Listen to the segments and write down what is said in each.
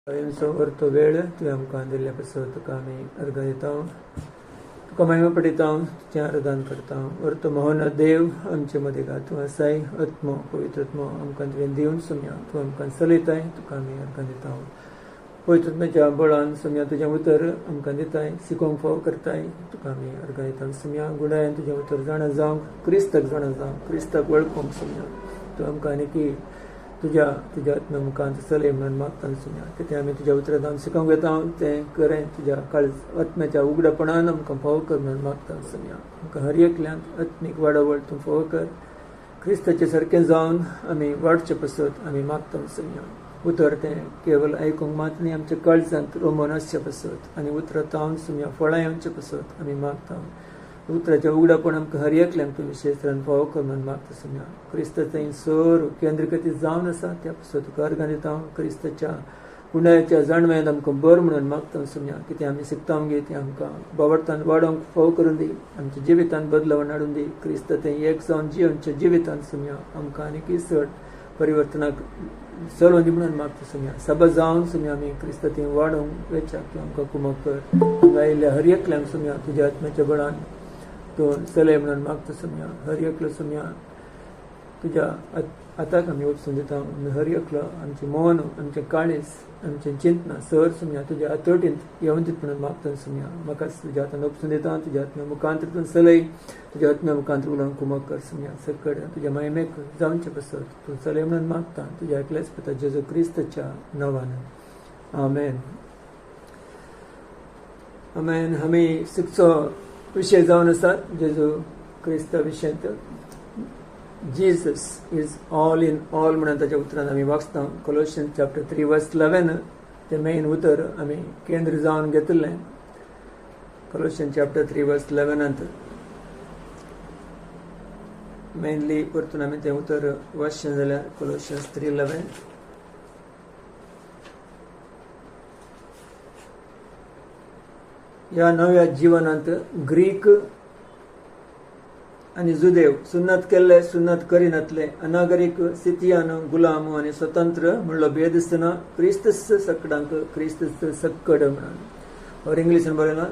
स्वयंचो व्हरतो वेळ तुवें आमकां दिल्ल्या पासत तुका आमी अर्घ दिता. तुका महिमा पडिता, तुजें आराधन करता. व्हरतो मोहन देव आमचे मदीं घा. तूं आसाय आत्मो पवित्र आत्मो आमकां तुवें दिवन सुमया तूं आमकां चलयताय. तुका आमी अर्घ दिता. पवित्र आत्म्याच्या बळान सुमया तुजें उतर आमकां दिताय. शिकोवंक फाव करताय. तुका आमी अर्घ दिता. सुमया गुणायन तुजें उतर जाणा जावंक, क्रिस्ताक जाणा जावंक, क्रिस्ताक वळखूंक सुमया तूं आमकां आनी तुज्या आत्म्या मुखांत चलय म्हणून मागता सुमया. कितें आमी तुज्या उतरांत शिकोवंक येता तें करें तुज्या काळज आत्म्याच्या उगडपणान आमकां फाव कर म्हणून मागता सुमया. आमकां हर एकल्यांक आत्मीक वाडवळ तूं फाव कर. क्रिस्ताचे सारकें जावन आमी वाडचे पासत आमी मागता सुमया. उतर तें केवल आयकूंक मात न्ही, आमच्या काळजांत रोमन आसचे पासत आनी उतरां तावन सुमया फळां येवचे पासत आमी मागता. उतराचें उगडपण आमकां हर एकल्यांक तूं विशेश तरेन फाव कर म्हणून मागता सुमया. क्रिस्ताचें सर केंद्रगती जावन आसा त्या पासत तुका अर्घ दिता. क्रिस्ताच्या गुणाच्या जाणव्यांत आमकां बर म्हणून मागता सुमया. कितें आमी शिकता गे तें आमकां बावडतान वाडोवंक फाव करून दी. आमच्या जिवितांत बदलावण हाडून दी. क्रिस्ताचें एक जावन जिवनच्या जिवितांत सुमया आमकां आनी चड परिवर्तनाक चलोवन दी म्हणून मागता सुमया. सभा जावन सुमया आमी क्रिस्ताचें वाडोवंक वेचाक तूं आमकां कुमक कर. हांगा आयिल्ल्या हर एकल्यांक सुमया तुज्या आत्म्याच्या बळान तूं चलय म्हणून मागता सुमया. हर एकलो सुमया तुज्या आताक आमी वचून दिता. हर एकलो आमचें मन, आमचें काळीज, आमचें चिंतना सर सुमया तुज्या हातोटींत येवन दित म्हणून मागता सुमया. म्हाका तुज्या हातान वचून दिता. तुज्या आत्म्या मुखांत तूं चलय. तुज्या आत्म्या मुखांत उलोवंक कुमक कर सुमया. सकड तुज्या महिमेक जावचे पासत तूं चलय म्हणून मागता. तुज्या एकल्याच पुता जेजू क्रिस्ताच्या नांवान आमेन. आमेन. आमी शिकचो विषय जावन आसात जेजू क्रिस्ता विशयांत. Jesus is all in all म्हणून ताच्या उतरान आमी वाचता. कोलोशियन्स चॅप्टर 3 वर्स 11 तें मेन उतर आमी केंद्र जावन घेतलें. कोलोशियन्स चॅप्टर 3 वर्स 11 मेनली परतून आमी तें उतर वाचचें जाल्यार कोलोशियन्स 3:11. ह्या नव्या जिवनांत ग्रीक आनी जुदेव, सुन्नत केल्ले, सुन्नत करिनातले, अनागरीक, सिथियान, गुलाम आनी स्वतंत्र म्हणलो भेद दिसतना क्रिस्तस सकडांक क्रिस्तस सक्कड म्हणून. और इंग्लिशान बरयलां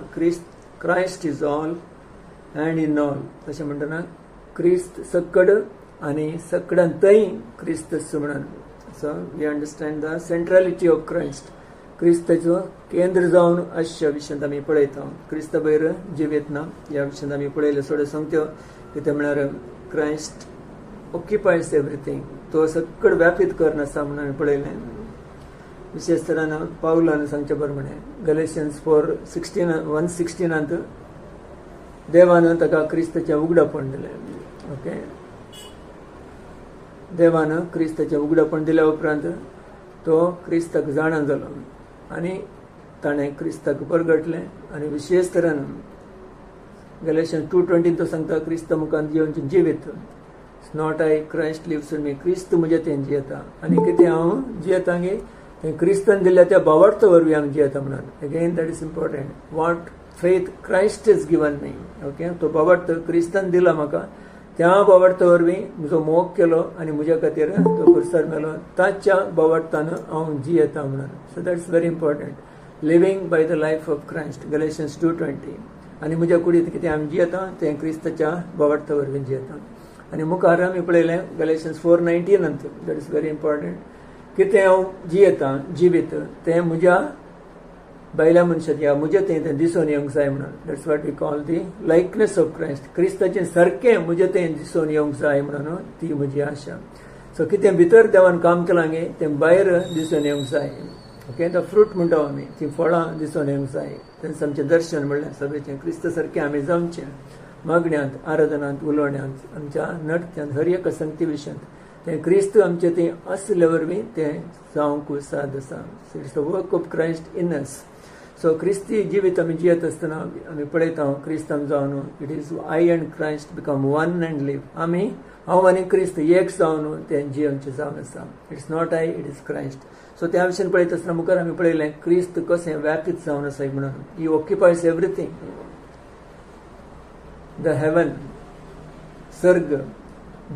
Christ is all and in all. तशें म्हणटना क्रिस्त सक्कड आनी सक्कडांतय क्रिस्तस म्हणून. So we understand the centrality of Christ. क्रिस्ताचो केंद्र जावन आसच्या विशयांत आमी पळयता. क्रिस्ता भायर जिवीत ना ह्या विशयांत आमी पळयले थोड्यो संगत्यो. कितें म्हळ्यार क्रायस्ट ऑक्युपायज एवरीथींग. तो सक्कड व्यापीत करन आसा म्हणून आमी पळयलें. विशेश तरान पावलान सांगचे प्रमाणे गलेशियन्स 4:1-16 देवान ताका क्रिस्ताचें उगडपण दिलें. ओके, देवान क्रिस्ताचें उगडपण दिल्या उपरांत तो क्रिस्ताक जाणा जालो आनी ताणें क्रिस्ताक परगटलें. आनी विशेश तरान गलेशियन्स 2:20 तो सांगता क्रिस्त मुखांत जिवनचें जिवीत. Not I Christ lives in me. क्रिस्त म्हजें तें जियेता. आनी कितें हांव जियेता गे तें क्रिस्तान दिल्ल्या त्या बावडतो वरवीं हांव जियेता म्हणून. Again that is important. What faith Christ is given me. Okay, तो बावडतो क्रिस्तान दिला म्हाका. त्या बावडतो वरवीं म्हजो मोग केलो आनी म्हज्या खातीर तो कुर्सार मेलो. ताच्या बावडतान हांव जियेता म्हणून. So that's very important. Living by the life of Christ. Galatians 2:20. आनी म्हज्या कुडींत कितें आमी जियेता तें क्रिस्ताच्या बावडता वरवीं जियेता. आनी मुखार आमी पळयलें गलेशियन्स 4:19 दॅट इज व्हेरी इम्पॉर्टंट. कितें हांव जियेता जिवीत तें म्हज्या बायल्या मनशात या म्हजें तें दिसून येवंक जाय म्हणून. That's what we call the likeness of Christ. क्रिस्ताचें सारकें म्हजें तें दिसून येवंक जाय म्हणून ती म्हजी आशा. सो कितें भितर देवान काम केलां गे तें भायर दिसून येवंक जाय. ओके, द फ्रूट म्हणटा आमी ती फळां दिसून येवंक जाय. तेंच आमचें दर्शन म्हणल्यार सगळें क्रिस्त सारकें आमी जावचें. मागण्यांत, आराधनांत, उलोवण्यांत, आमच्या नडत्यांत, हर एका संगती विशयांत तें क्रिस्त आमचें तें आसल्या वरवीं तें जावंक साद आसा. So it's the work of Christ in us. So क्रिस्ती जिवीत आमी जियेत आसतना आमी पळयता क्रिस्तान जावन it is I end Christ become one and live. आमी हांव आनी क्रिस्त एक जावन तें जिवनचें जावन आसा. It's not I, it is Christ. So त्या विशयान पळयत आसतना मुखार आमी पळयलें क्रिस्त कशें व्यापीत जावन आसा म्हणून. ही ऑक्युपायज एवरीथींग. द हेवन, सर्ग,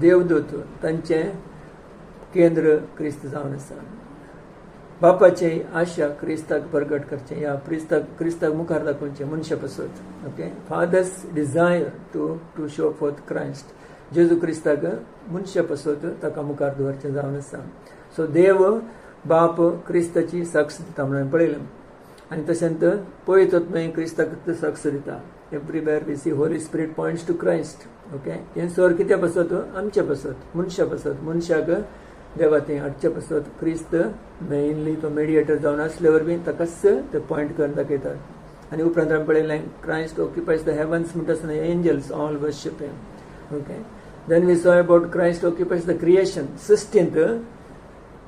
देवदूत तांचें केंद्र क्रिस्त जावन आसा. बापाचे आशा क्रिस्ताक प्रगट करचे या क्रिस्ताक मुखार दाखोवचे मनशा पासत okay father's desire to show forth Christ जेजू क्रिस्ताक मनशा पासत ताका मुखार दवरचें जावन आसा सो देव बाप क्रिस्ताची साक्ष दिता म्हणून पळयलें आनी तशेंच पळयत क्रिस्ताक साक्ष दिता everywhere we see holy spirit points to Christ okay हे सर कित्या पासत आमच्या पासत मनशाक देवा ते हाडचे पासत क्रिस्त मेनली तो मेडिएटर जावन आसल्यावर बी ताकाच ते पॉइंट करून दाखयतात आनी उपरांत आमी पळयलें क्रायस्ट ऑक्युपायज द हेवन्स म्हणटा आसतना angels all worship him okay then we saw about Christ occupies the creation सृश्टींत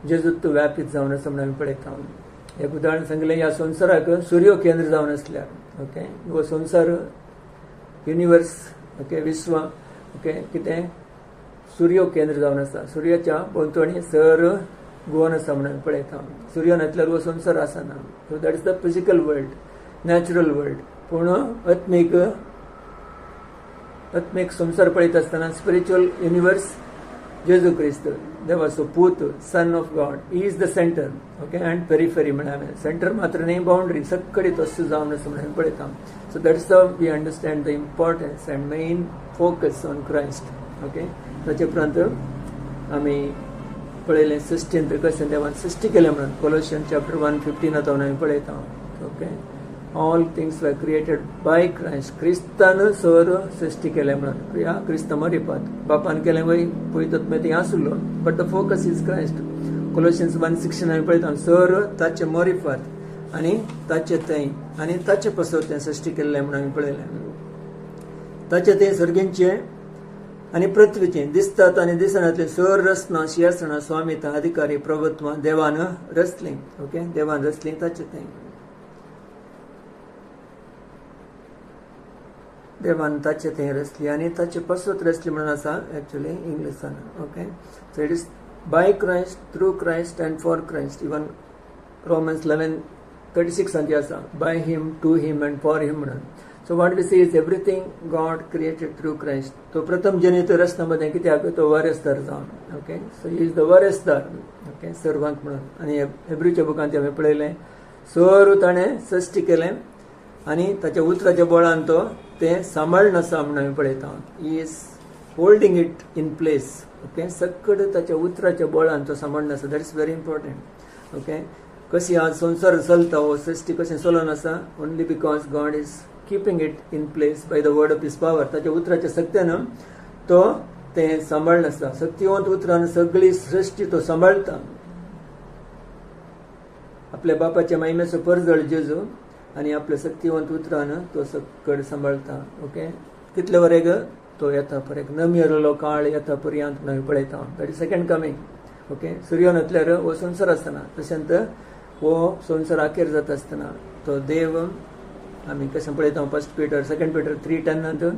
जेजूत व्यापीत जावन आसा म्हणून आमी पळयता एक उदाहरण सांगलें ह्या संवसाराक सूर्य केंद्र जावन आसल्यार ओके हो संवसार युनिवर्स ओके विश्व ओके कितें सूर्य केंद्र जावन आसा सूर्याच्या भोंवतणी सर घुंवन आसा म्हणून पळयता सूर्य नासल्यार हो संवसार आसना so that is the physical world natural world पूण आत्मीक संवसार पळयत आसतना स्पिरिच्युअल युनिवर्स जेजू क्रिस्त देवाचो पूत son of God is the centre okay and periphery म्हणाले सेंटर मात्र न्ही बाउंड्री सक्कडी तसो जावन आसा म्हणून पळयता so that is we understand the importance and main focus on Christ okay ताचे उपरांत आमी पळयलें सृश्टींत कशें देवान सृश्टी केलें म्हणून कोलोशियन चॅप्टर 1:15 आतां आमी पळयता okay all things were created by Christ क्रिस्तान सर सृश्टी केलें म्हणून ह्या क्रिस्त मरिपात बापान केलें वय पळयतात मागीर तें आसलो but the focus is Christ Colossians 1:16 आमी पळयता सर ताचे मरिपात आनी ताचे थंय आनी ताचे पासत तें सृश्टी केल्लें म्हणून आमी पळयलें ताचे तें सर्गींचे आनी पृथ्वीचे दिसतात आनी दिसनातले सर रचना शियासना स्वामिता अधिकारी प्रभुत्व देवान रचली ओके देवान रचली ताचे तें देवान ताचे तें रचली आनी ताचे पासत रचली म्हणून आसा एक्चुअली इंग्लिशान okay so it is by Christ through Christ and for Christ even Romans 11:36 आसा by him to him and for him म्हणून so what we see is everything God created through Christ तो प्रथम जनित रचनामध्ये कित्याक तो वारेस्तार जावन ओके सो इज द वारेस्तार ओके सर्वांक म्हणून आनी हेब्रूच्या बुकांत आमी पळयलें सर ताणें सृश्टी केलें आनी ताच्या उतराच्या बळान तो तें सांबाळून आसा म्हणून आमी पळयता is holding it in place okay सक्कड ताच्या उतराच्या बळान तो सांबाळून आसा that is very important okay कशी आज संवसार चलता हो सृश्टी कशें चलोवन आसा only because God is keeping it in place by the word of his power ताच्या उतराच्या शक्तीन तो तें सांबाळून आसा शक्तिवंत उतरान सगळी सृष्टी तो सांबाळता आपल्या बापाच्या महिमेचो परजळ जेजू आनी आपल्या शक्तिवंत उतरान तो सकड सांबाळता ओके कितले वरेग तो येता पर्यंत नमिरलो काळ येता पर्यंत म्हणून पळयता that is second coming okay सूर्य नासल्यार हो संवसार आसतना तशेंच हो संवसार आखेर जाता आसतना तो देव आमी कशें पळयता 1 Peter 2 Peter 3:10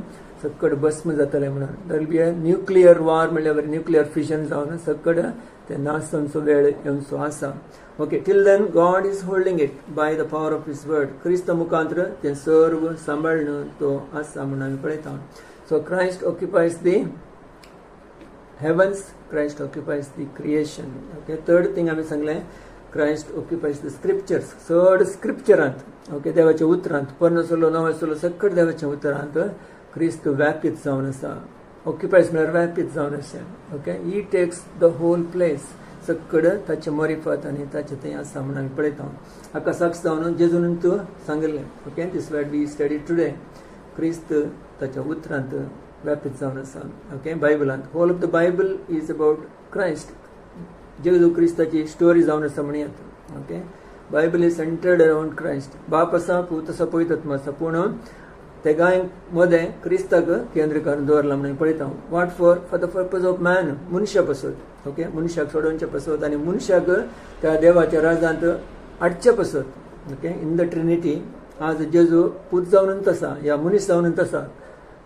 सकड भस्म जातलें म्हणून दर बी न्युक्लियर वॉर म्हणल्यार न्युक्लियर फिजन जावन सकड ते नासनचो वेळ येवचो आसा okay till then God is holding it by the power of his word क्रिस्त मुखांतर तें सर्व सांबाळून तो आसा म्हणून आमी पळयता so Christ occupies the heavens Christ occupies the creation okay third thing आमी सांगलें क्रायस्ट ऑक्युपायज द स्क्रिप्चर्स चड स्क्रिप्चरांत ओके देवाच्या उतरांत पोरनो नवो सोलो सकट देवाच्या उतरांत क्रिस्त व्यापीत जावन आसा ऑक्युपायज म्हळ्यार व्यापीत जावन अशें okay he takes the whole place सकड ताचे मरिफत आनी ताचे थंय आसा म्हणून आमी पळयता हाका साक्ष जावन जेजून तूं सांगलें okay this what we study today क्रिस्त ताच्या उतरांत व्यापीत जावन आसा ओके बायबलांत whole of the Bible is about Christ जेजू क्रिस्ताची स्टोरी जावन आसा म्हणयात okay Bible is centered around Christ बाप आसा पूत आसा पवित्रात्मा आसा पूण ते गाय मध्ये क्रिस्ताक केंद्र करून दवरला म्हणून पळयता what for the purpose of man मनशा पासत ओके मनशाक सोडोवचे पासत आनी मनशाक त्या देवाच्या राजांत हाडचे पासत ओके इन द ट्रिनिटी आज जेजू पूत जावनूच आसा या मनीस जावनूच आसा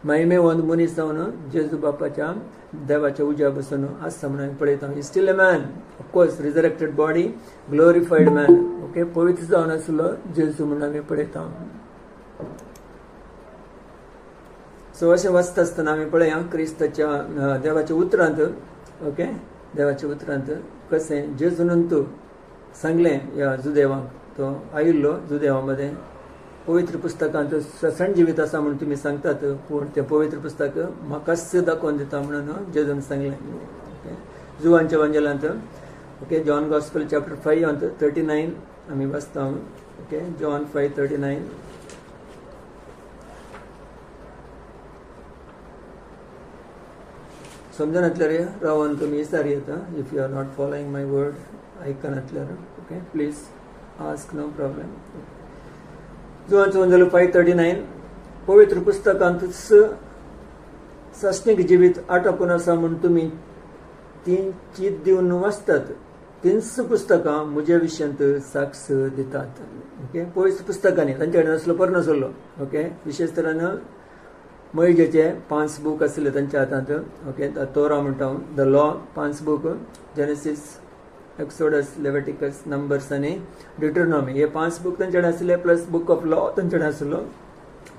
महिमेवंत मनीस जावन जेजू बापाच्या देवाच्या उज्या बसून आसा म्हणून पळयता he still a man of course resurrected body glorified man okay पवित्र जावन आसलो जेजू म्हणून आमी पळयता सो अशें वाचता आसतना आमी पळया क्रिस्ताच्या देवाच्या उतरांत ओके देवाच्या उतरांत कशें जेजून तूं सांगलें ह्या जुदेवांक तो आयिल्लो जुदेवामध्ये पवित्र पुस्तकांत सण जिवीत आसा म्हणून तुमी सांगतात पूण तें पवित्र पुस्तक म्हाकाच दाखोवन दिता म्हणून जेजून सांगलें. ओके जुवांच्या एवांजेलांत ओके जॉन गॉस्पेल चॅप्टर 5:39 आमी वाचता. ओके जॉन 5:39 समजनातल्यार रावन तुमी विचार येता. If you are not following my word आयकनातल्यार okay please ask no problem. जुवांचो एवांजेलो 5:39 पवित्र पुस्तकांत सश्णीक जिवीत आटोपून आसा म्हूण तुमी तीन चीत दिवन वाचतात. तीनच पुस्तकां म्हज्या विशयांत साक्ष दितात. ओके पवित्र पुस्तकांनी तांचे कडेन असलो पर नासलो. ओके विशेष तरेन मोइजेचे 5 बूक आसले तांच्या हातांत. ओके तोरा म्हणटा the law 5 book Genesis exodus Leviticus numbers आनी डिट्रोनॉमी हे 5 बूक तांचे कडेन आसले प्लस बूक ऑफ लॉ तांचे कडेन आसलो.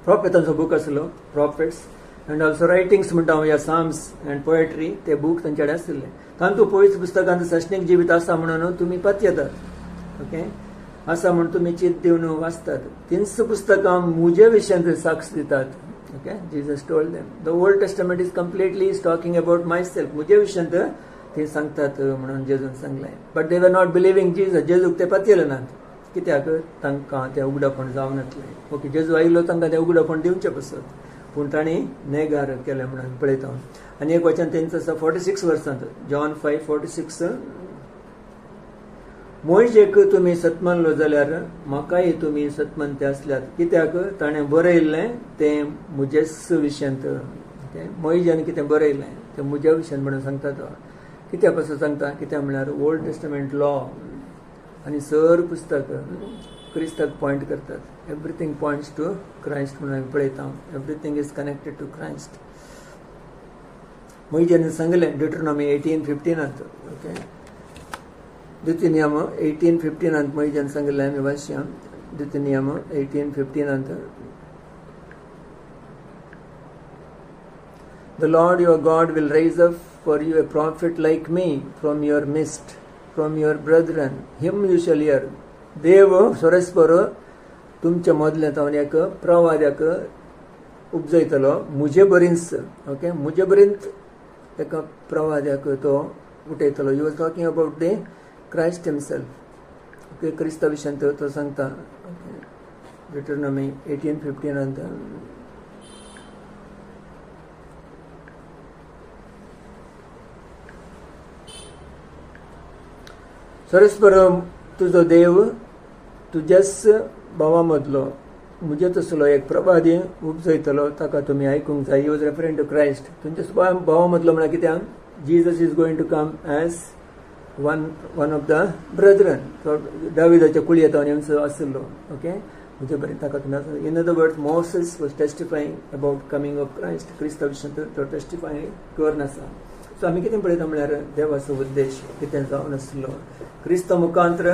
प्रॉफेटांचो बूक आसलो प्रॉफिट्स अँड ऑल्सो रायटिंग्स म्हणटा ह्या साम्स अँड पोएट्री ते बूक तांचे कडेन आसले. तातूंत पवित्र पुस्तकांत सश्णीक जिवीत आसा म्हणून तुमी पात येतात. ओके आसा म्हणून तुमी चीत दिवन वाचतात. तीनच पुस्तकां म्हज्या विशयांत साक्ष दितात. Okay, Jesus told them. The Old Testament is completely talking about myself. म्हज्या विशयांत ते सांगतात म्हणून जेजून सांगलें. But they were not believing Jesus. जेजूक ते पातयले नात. कित्याक तांकां तें उगडापण जावनातलें. ओके जेजू आयिल्लो तांकां तें उगडापण दिवचें पसत पूण तांणी नेगार केलें म्हणून पळयता. आनी एक वचन तेंचो आसा 46 वर्सांत जॉन 5:46 मोइजेक तुमी सतमानलो जाल्यार म्हाकाय तुमी सतमनते आसल्यात कित्याक ताणें बरयल्लें तें म्हजेच विशयांत. मोइजान कितें बरयलें तें म्हज्या विशयांत म्हणून सांगता. तो कित्या पासून सांगता कित्याक म्हळ्यार ओल्ड टेस्टमेंट लॉ आनी सर पुस्तक क्रिस्ताक पॉयंट करतात. एवरीथींग पॉयंट्स टू क्रायस्ट म्हणून आमी पळयता. Everything is connected to Christ. मोइजान सांगलें डिट्रोनॉमी 18:15 ओके द्वितीयनियम 18:15 मोइजान सांगलें आमी वाचया. द्वितीयनियम 18:15 The Lord your God will raise up for you a prophet like me from your midst, from your brethren. Him you shall hear. देव सोरेस्पर तुमच्या मदल्यांत एक प्रवाद्याक उपजयतलो मुजे बरींच. ओके मुजे बरींत एका प्रवाद्याक तो उठयतलो. You was talking about the Christ himself. Okay क्रिस्ता विशयांत तो सांगता. ओके डिट्रोनॉमी 18:15 सोरेस्पर तुजो देव तुज्याच भावा मदलो मुजे तसलो एक प्रवादी उपजयतलो ताका तुमी आयकूंक जाय. He was referring to Christ. तुमच्या भावा मदलो म्हळ्यार कित्याक Jesus is going to come as one of the brethren. दाविदाच्या कुळयेंत येवचो आसलो. ओके म्हणजे बरें ताका तुमी in other words Moses was testifying about coming of Christ. क्रिस्ता विशयांत तो टेस्टिफाय करून आसा. सो आमी कितें पळयता म्हळ्यार देवाचो उद्देश कितें जावन आसलो क्रिस्ता मुखांतर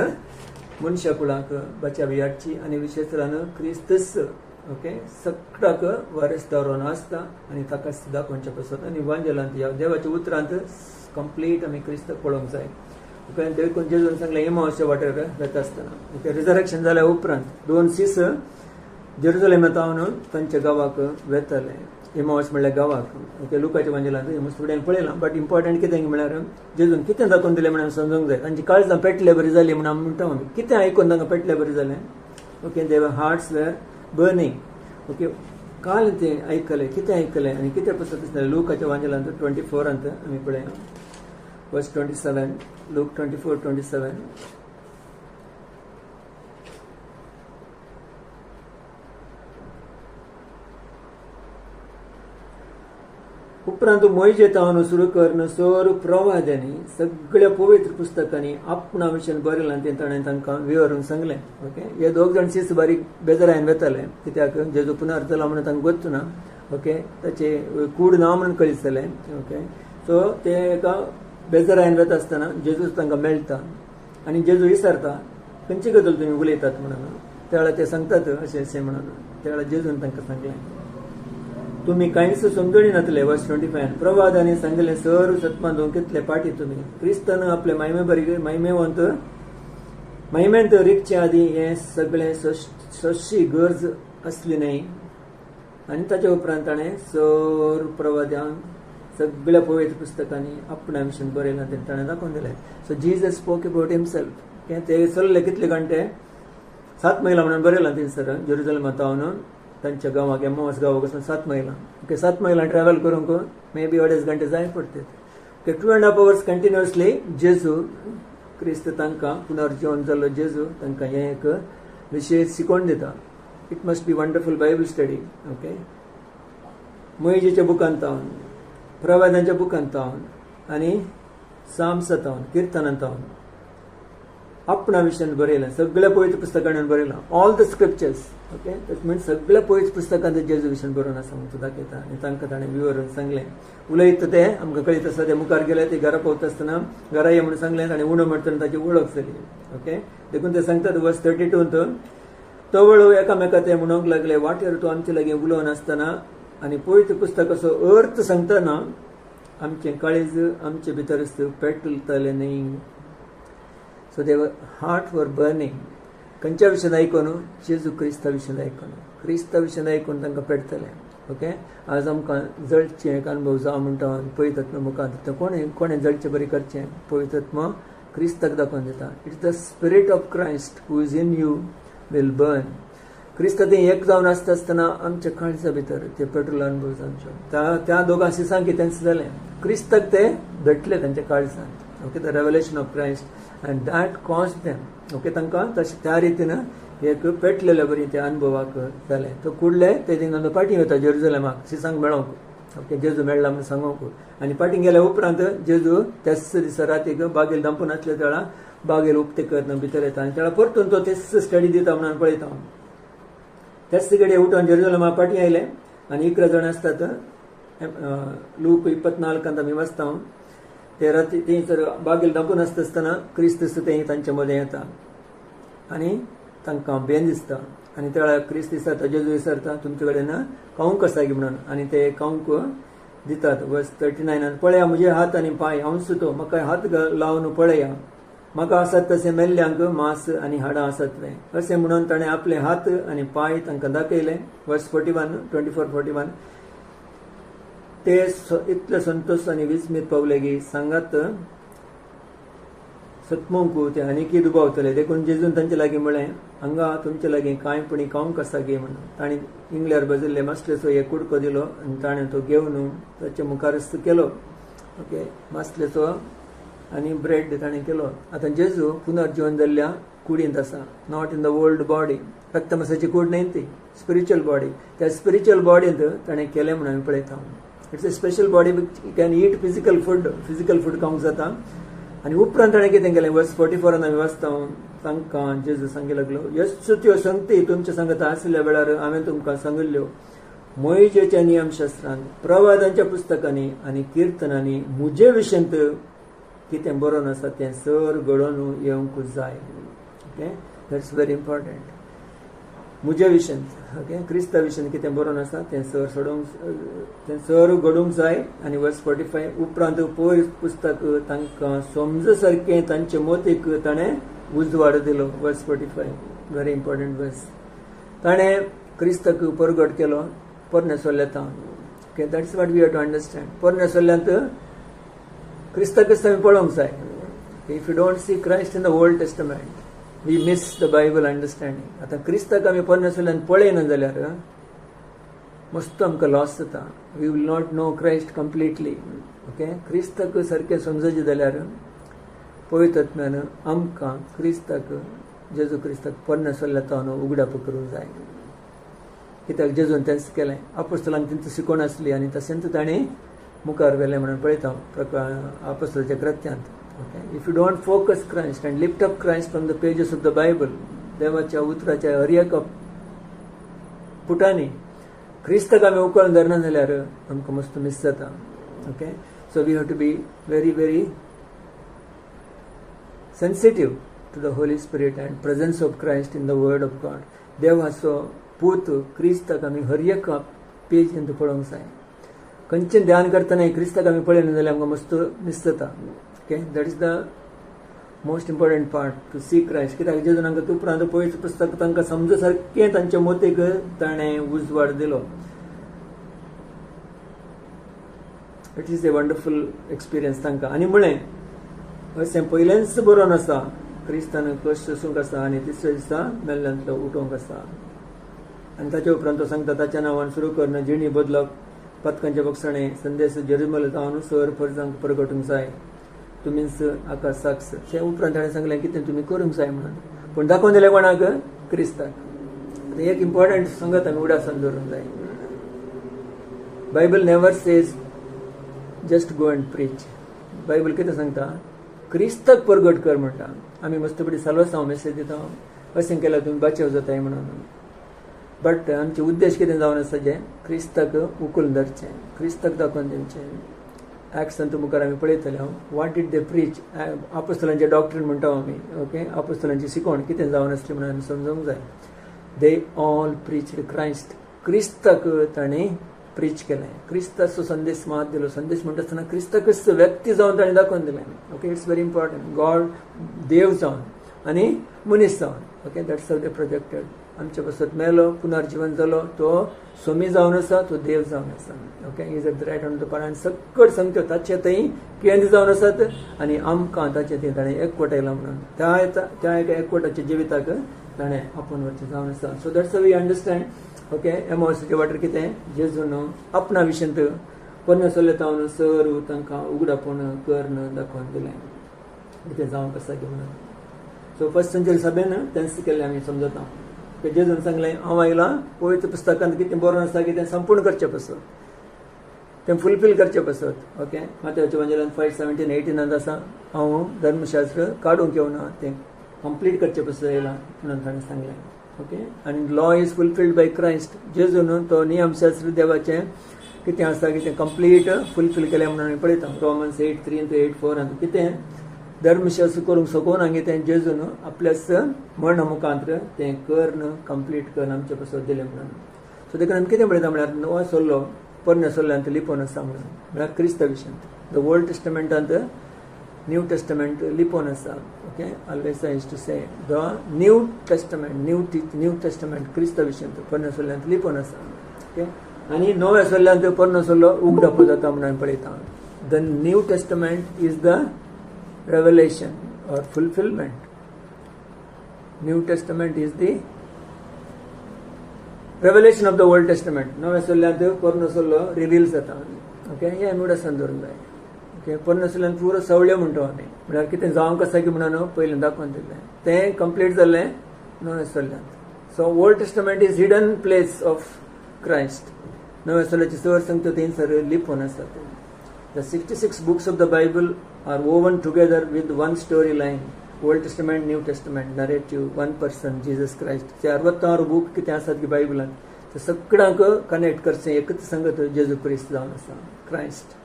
मनशा कुळाक बचावी हाडची आनी विशेश तरान क्रिस्तस ओके सगळ्याक वारेस्तारोन आसता आनी ताका दाखोवचें पसत. आनी इवांजेलांत ह्या देवाच्या उतरांत कंप्लीट आमी क्रिस्ताक पळोवंक जाय. ओके देखून जेजून सांगलें एमावसच्या वाटेर वता आसतना ओके रिजरेक्शन जाल्या उपरांत 2 दीस जेरुसलेमांत तावन तांच्या गांवाक वेताले. एमावस म्हणल्यार गांवाक. ओके लुकाच्या इवांजेलांत फुडें पळयलां. बट इम्पॉर्टंट कितें म्हळ्यार जेजून कितें दाखोवन दिलें म्हणून समजूंक जाय. तांची काळजां पेटल्या बरी जाली म्हणून आमी म्हणटा आमी कितें आयकून तांकां पेटल्या बरी जालें. ओके देव हार्ट्स वेर बर्निंग. ओके काल तें आयकलें कितें आयकलें आनी कितें पसत दिसलें. लुकाच्या इवांजेलांत 24 आमी पळयना वर्स 27 लूक 24:27 उपरांत मोइजे तावन सुरू करून सर प्रवाद्यांनी सगळ्या पवित्र पुस्तकांनी आपणा विशयान बरयलां तें ताणें तांकां विवरून सांगलें. ओके हे 2 जाण सीस बारीक बेजारायन वेताले कित्याक जेजू पुनर जाला म्हणून तांकां गोत्तू ना. ओके ताचे कूड ना म्हणून कळिसलें. ओके सो ते एका बेजारायन वेता आसतना जेजूच तांकां मेळटा आनी जेजू विचारता खंयचे गजाल तुमी उलयतात म्हणून. त्या वेळार ते सांगतात अशें म्हणून. त्या वेळार जेजून तांकां सांगलें तुमी कांयच समजून नातले. वर्स 25 प्रवादांनी सांगलें सर सतमान दोन कितले पाटी तुमी क्रिस्तान आपले मायमेवंत महिमेंत रिकचे आदी हे सगळे सशी गरज असली नाही आणि ताच्या उपरांत ताणें सर प्रवाद्यांक सगळ्या पवित्र पुस्तकांनी आपणा विशयी बरयलां तें ताणें दाखोवन दिलें. So Jesus spoke about himself. ते चल्ले कितले घंटे 7 मैला म्हणून बरयलां थंयसर जेरुसलेमांत पावन तांच्या गांवाक एम्माऊस गांवाक वचून 7 मैलां. 7 मैलां ट्रॅव्हल करूंक मे बी 2.5 घंटे जाय पडटात. 2.5 hours कंटिन्युअसली जेजू क्रिस्त तांकां पुनर्जीवन जाल्लो जेजू तांकां हें एक विशेष शिकवण दिता. It must be wonderful Bible study. Okay, मोइजेच्या बुकांतावन, प्रवाद्यांच्या बुकांतावन आनी साम्सांतावन, किर्तनांतावन आपणा विशयी बरयलां. सगळ्या पवित्र पुस्तकांनी बरयलां. All the scriptures. ओके, म्हणजे सगळ्या पवित्र पुस्तकांत जेजू विशयी बरोवन आसा म्हणून दाखयता आनी तांकां ताणें विवरून सांगलें. उलयता ते आमकां कळीत आसा. ते मुखार गेले, ते घरा पावता आसतना घरा ये म्हणून सांगलें आनी उणो म्हणटना ताची वळख जाली. ओके, देखून ते सांगतात वर्स 32 तो वळू एकामेका ते म्हणूंक लागले, वाटेर तूं आमचे लागीं उलोवन आसतना आनी पवित्र पुस्तकाचो अर्थ सांगतना आमचें काळीज आमचे भितर पेटलतलें न्ही. सो देवर हार्ट वर बर्निंग. खंयच्या विशयी आयकून? जेजू क्रिस्ता विशयी आयकून, क्रिस्ता विशयी आयकून तांकां पेटतलें. ओके, आज आमकां जळचें एक अनुभव जावं म्हणटा पवित्रात्मा मुखार कोणें जळचें बरें करचें? पवित्रात्मा क्रिस्ताक दाखोवन दिता. It's the spirit of Christ who is in you will burn. Crysta तें एक जावन आसता आसतना आमच्या काळजा भितर ते पेट्रोल अनुभव जावचो. त्या दोगांशी सांग की तेंच जालें. क्रिस्ताक ते भेटले तांच्या काळजांत. Okay, the revelation of Christ and that cause them. Okay, तांकां तशें त्या रितीन एक पेटलेल्या बरी त्या अनुभवाक जालें. तो कुडले ते थिंगा पाटी वता जेरुसलेमाक सिसांक मेळोंक. ओके, जेजू मेळ्ळा म्हणून सांगोंक. आनी पाटी गेल्या उपरांत जेजू त्याच दिसा रातीक बागेल दांपून आसले तेळा बागेल उक्ते करतना भितर येता आनी तेळा परतून तो तेच स्टडी दिता म्हणून पळयता. त्याच घडये उठून जेरुसलेमा पाटी आयले आनी 11 जाण आसतात. लूक 24 आमी वाचता. ते राती थंयसर बागेल दांपून आसतना क्रिस्त ते तांच्या मदें येता आनी तांकां भेन दिसता. आनी त्या वेळार क्रिस्त विचारता, जेजू विचारता, तुमचे कडेन खावंक आसा गी म्हणून. आनी ते खावंक दितात. वर्स 39 पळया म्हजे हात आनी पांय, हांव सुतो, म्हाका हात लावन पळया. म्हाका आसात तशें मेल्ल्यांक मांस आनी हाडां आसात अशें म्हणून ताणें आपले हात आनी पांय तांकां दाखयले. वर्स 24-41 ते इतले संतोश आनी विस्मीत पावले की सांगात सतमोंकू ते आनीकय दुबावतले. देखून जेजून तांचे लागीं म्हळें, हांगा तुमचे लागीं कांयपणी खावंक आसा गे म्हणून. ताणें इंगल्यार बजिल्ले मासलेचो एक कुडको दिलो आनी ताणें तो घेवन ताच्या मुखार केलो. ओके, मासलेचो आनी ब्रेड ताणें केलो. आतां जेजू पुनर्जीवन जाल्ल्या कुडींत आसा. Not in the old body. रक्त मासाची कूड न्ही ती, स्पिरिच्युअल बॉडी. त्या स्पिरिच्युअल बॉडींत ताणें केलें म्हणून आमी पळयता. It's a special body. Can eat physical food खावंक जाता. आनी उपरांत ताणें कितें केलें? वर्स 44 आमी वाचता. तांकां जेजू सांगूंक लागलो, ह्यो त्यो संगती तुमच्या सांगता आसल्या वेळार हांवें तुमकां सांगिल्ल्यो मोइजेच्या नियमशास्त्रांत, प्रवादांच्या पुस्तकांनी आनी किर्तनांनी म्हजे विशयंत कितें बरोवन आसा तें सर घडोवन येवंकूच जाय. Okay, that's very important. म्हजे विशयंत. ओके, क्रिस्ता विशयंत कितें बरोवन आसा तें सर घडोवंक जाय. आनी वर्स 45 उपरांत पयस पुस्तक तांकां समज सारकें तांचे मोतीक ताणें उजवाड दिलो. वर्स 45 व्हेरी इम्पॉर्टंट वर्स. ताणें क्रिस्ताक परगट केलो पोरनेसोल्यांत. Okay, that's what we have to understand. पोरनेसोल्यांत क्रिस्ताकच आमी पळोवंक जाय. If you don't see Christ in the old Testament we miss the Bible understanding. आतां क्रिस्ताक आमी पोरनेसोल्यांत पळयना जाल्यार मस्त आमकां लॉस जाता. We will not know Christ completely. Okay, क्रिस्ताक सारकें समजचें जाल्यार पवित्र आत्म्यान आमकां क्रिस्ताक, जेजू क्रिस्ताक पोरनेसोल्यांत उगडाप करूंक जाय. कित्याक जेजून तेंच केलें. आपोस्तलांक तेंची शिकवण आसली आनी तशेंच ताणें मुखार व्हेलें म्हणून पळयता आपोस्तलाच्या कृत्यांत. Okay, if you don't focus Christ and lift up Christ from the pages of the Bible, देवाच्या उतराच्या हर एका पुटांनी क्रिस्ताक आमी उखलून धरना जाल्यार आमकां मस्त मिस जाता. Okay, so we have to be very very sensitive to the Holy spirit and presence of Christ in the word of God. देवाचो पूत क्रिस्ताक आमी हर एका पेजींत पळोवंक जाय. खंयचें ध्यान करतना क्रिस्ताक आमी पळयना जाल्यार आमकां मस्त मिस जाता. Okay, that is the most important part to see Christ. कित्याक जेजून हांकां उपरांत पवित्र पुस्तक तांकां समज सारकें तांच्या मोतीक ताणें उजवाड दिलो. It is A wonderful experience तांकां. आनी म्हळें अशें पयलेंच बरोवन आसा क्रिस्तान कश्ट सोसूंक आसा आनी तिसऱ्या दिसा मेल्ल्यांतलो उठोवंक आसा. आनी ताचे उपरांत तो सांगता ताच्या नांवान सुरू करन जिणी बदलप पथकांचे बक्षणे संदेश जेरुसलेम जावन सर फर्जांक परगटूंक जाय तुमीच आकाश साक्ष. ते उपरांत ताणें सांगलें कितें तुमी करूंक जाय म्हणून. पूण दाखोवन दिलें कोणाक? क्रिस्ताक. एक इम्पॉर्टंट संगत आमी उडासान दवरूंक जाय. Bible never says just go and preach. Bible कितें सांगता? क्रिस्ताक परगट कर म्हणटा. आमी मस्तपडी साल्वास हांव मेसेज दिता अशें केल्यार तुमी बाचेव जाताय म्हणून. बट आमचे उद्देश कितें जावन आसा जे क्रिस्ताक उखलून धरचें, क्रिस्ताक दाखोवन दिवचें. ॲक्सन मुखार आमी पळयतले हांव. वाट डीड दे प्रीच? आपोस्तलांचे डॉक्ट्रीन म्हणटा आमी. ओके, आपोस्तलांची शिकवण कितें जावन आसली म्हणून आमी समजूंक जाय. They all preached Christ. क्रिस्ताक तांणी प्रीच केलें. क्रिस्ताचो संदेश मात दिलो. संदेश म्हणटा आसतना क्रिस्ताकच व्यक्ती जावन ताणें दाखोवन दिलें. Okay, it's very important. God देव जावन आनी मनीस जावन. Okay, that's how they projected. आमचे पासत मेलो, पुनर्जीवन जालो, तो स्वामी जावन आसा, तो देव जावन आसा. Okay, is at the right hand of the father. आनी सकट सांगच्यो ताचे थंय केंद्र जावन आसात आनी आमकां ताचे थंय ताणें एकवटायला म्हणून. त्या एका एकवटाच्या जिविताक ताणें आपोवन वरचें जावन आसा. So that's we understand. Okay, एमावसाचे वाटेर कितें जेजून आपणा विशयंत परमेश्वरान सर तांकां उगडापण कर्ण दाखोवन दिलें कितें जावंक आसा की म्हणून. सो फर्स्ट सेंचुरी सभेन तेंच केल्लें आमी समजता. जेजून सांगलें हांव आयलां पवित्र पुस्तकांत कितें बरोवन आसा की तें संपूर्ण करचें पसत, तें फुलफील करचें पसत. ओके, माथ्याच्या एवंजलियन 5:17-18 आसा हांव धर्मशास्त्र काडूंक येवना, तें कंप्लीट करचें पसत येयलां म्हणून ताणें सांगलें. ओके, आनी law is fulfilled by Christ. जेजून तो नियमशास्त्र देवाचें कितें आसा की तें कंप्लीट फुलफील केलें म्हणून आमी पळयता. रोमन्स 8:3-8:4 आनी कितें धर्मशास्त्र करूंक सकून हांगे तें जेजून आपल्याच मरणा मुखांतर तें कर्ण कंप्लीट करून आमचे पासत दिलें म्हणून. सो देखून आमी कितें पळयता म्हळ्यार नवो सोल्लो पोरण्या सोल्ल्यांत लिपोवन आसा म्हणून. म्हळ्यार क्रिस्ता विशयंत द ओल्ड टेस्टमेंटांत न्यू टेस्टमेंट लिपोवन आसा. Okay, always I use to say the New Testament क्रिस्ता विशयंत पोरण्या सोल्ल्यांत लिपोवन आसा. ओके, आनी नव्या सोल्ल्यांत पोरनो सोल्लो उगडापो जाता म्हणून आमी पळयता. The New testament is the revelation or fulfillment. New Testament is the revelation of the Old Testament. नव्या सोल्ल्यांत पोरनो सोल्लो रिवील जाता. ओके, हे आमी उडासान दवरूंक जाय. ओके, पोरनो सोल्ल्यांत पुरो सवळ्यो म्हणटा आमी म्हळ्यार कितें जावंक आसा की म्हणून पयलें दाखोवन दिलें तें कंप्लीट जाल्लें नव्या सोल्ल्यांत. So Old Testament is hidden place of Christ. नव्या सोल्ल्याची सर सांगता थंयसर लिपोवन आसात. The 66 books of the Bible are woven together with one storyline. Old Testament, New Testament, narrative, one person, Jesus Christ. ते 66 बूक कितें आसात की बायबलांत ते सगळ्यांक कनेक्ट करचें एकच संगत जेजू क्रिस्त जावन आसा. क्रायस्ट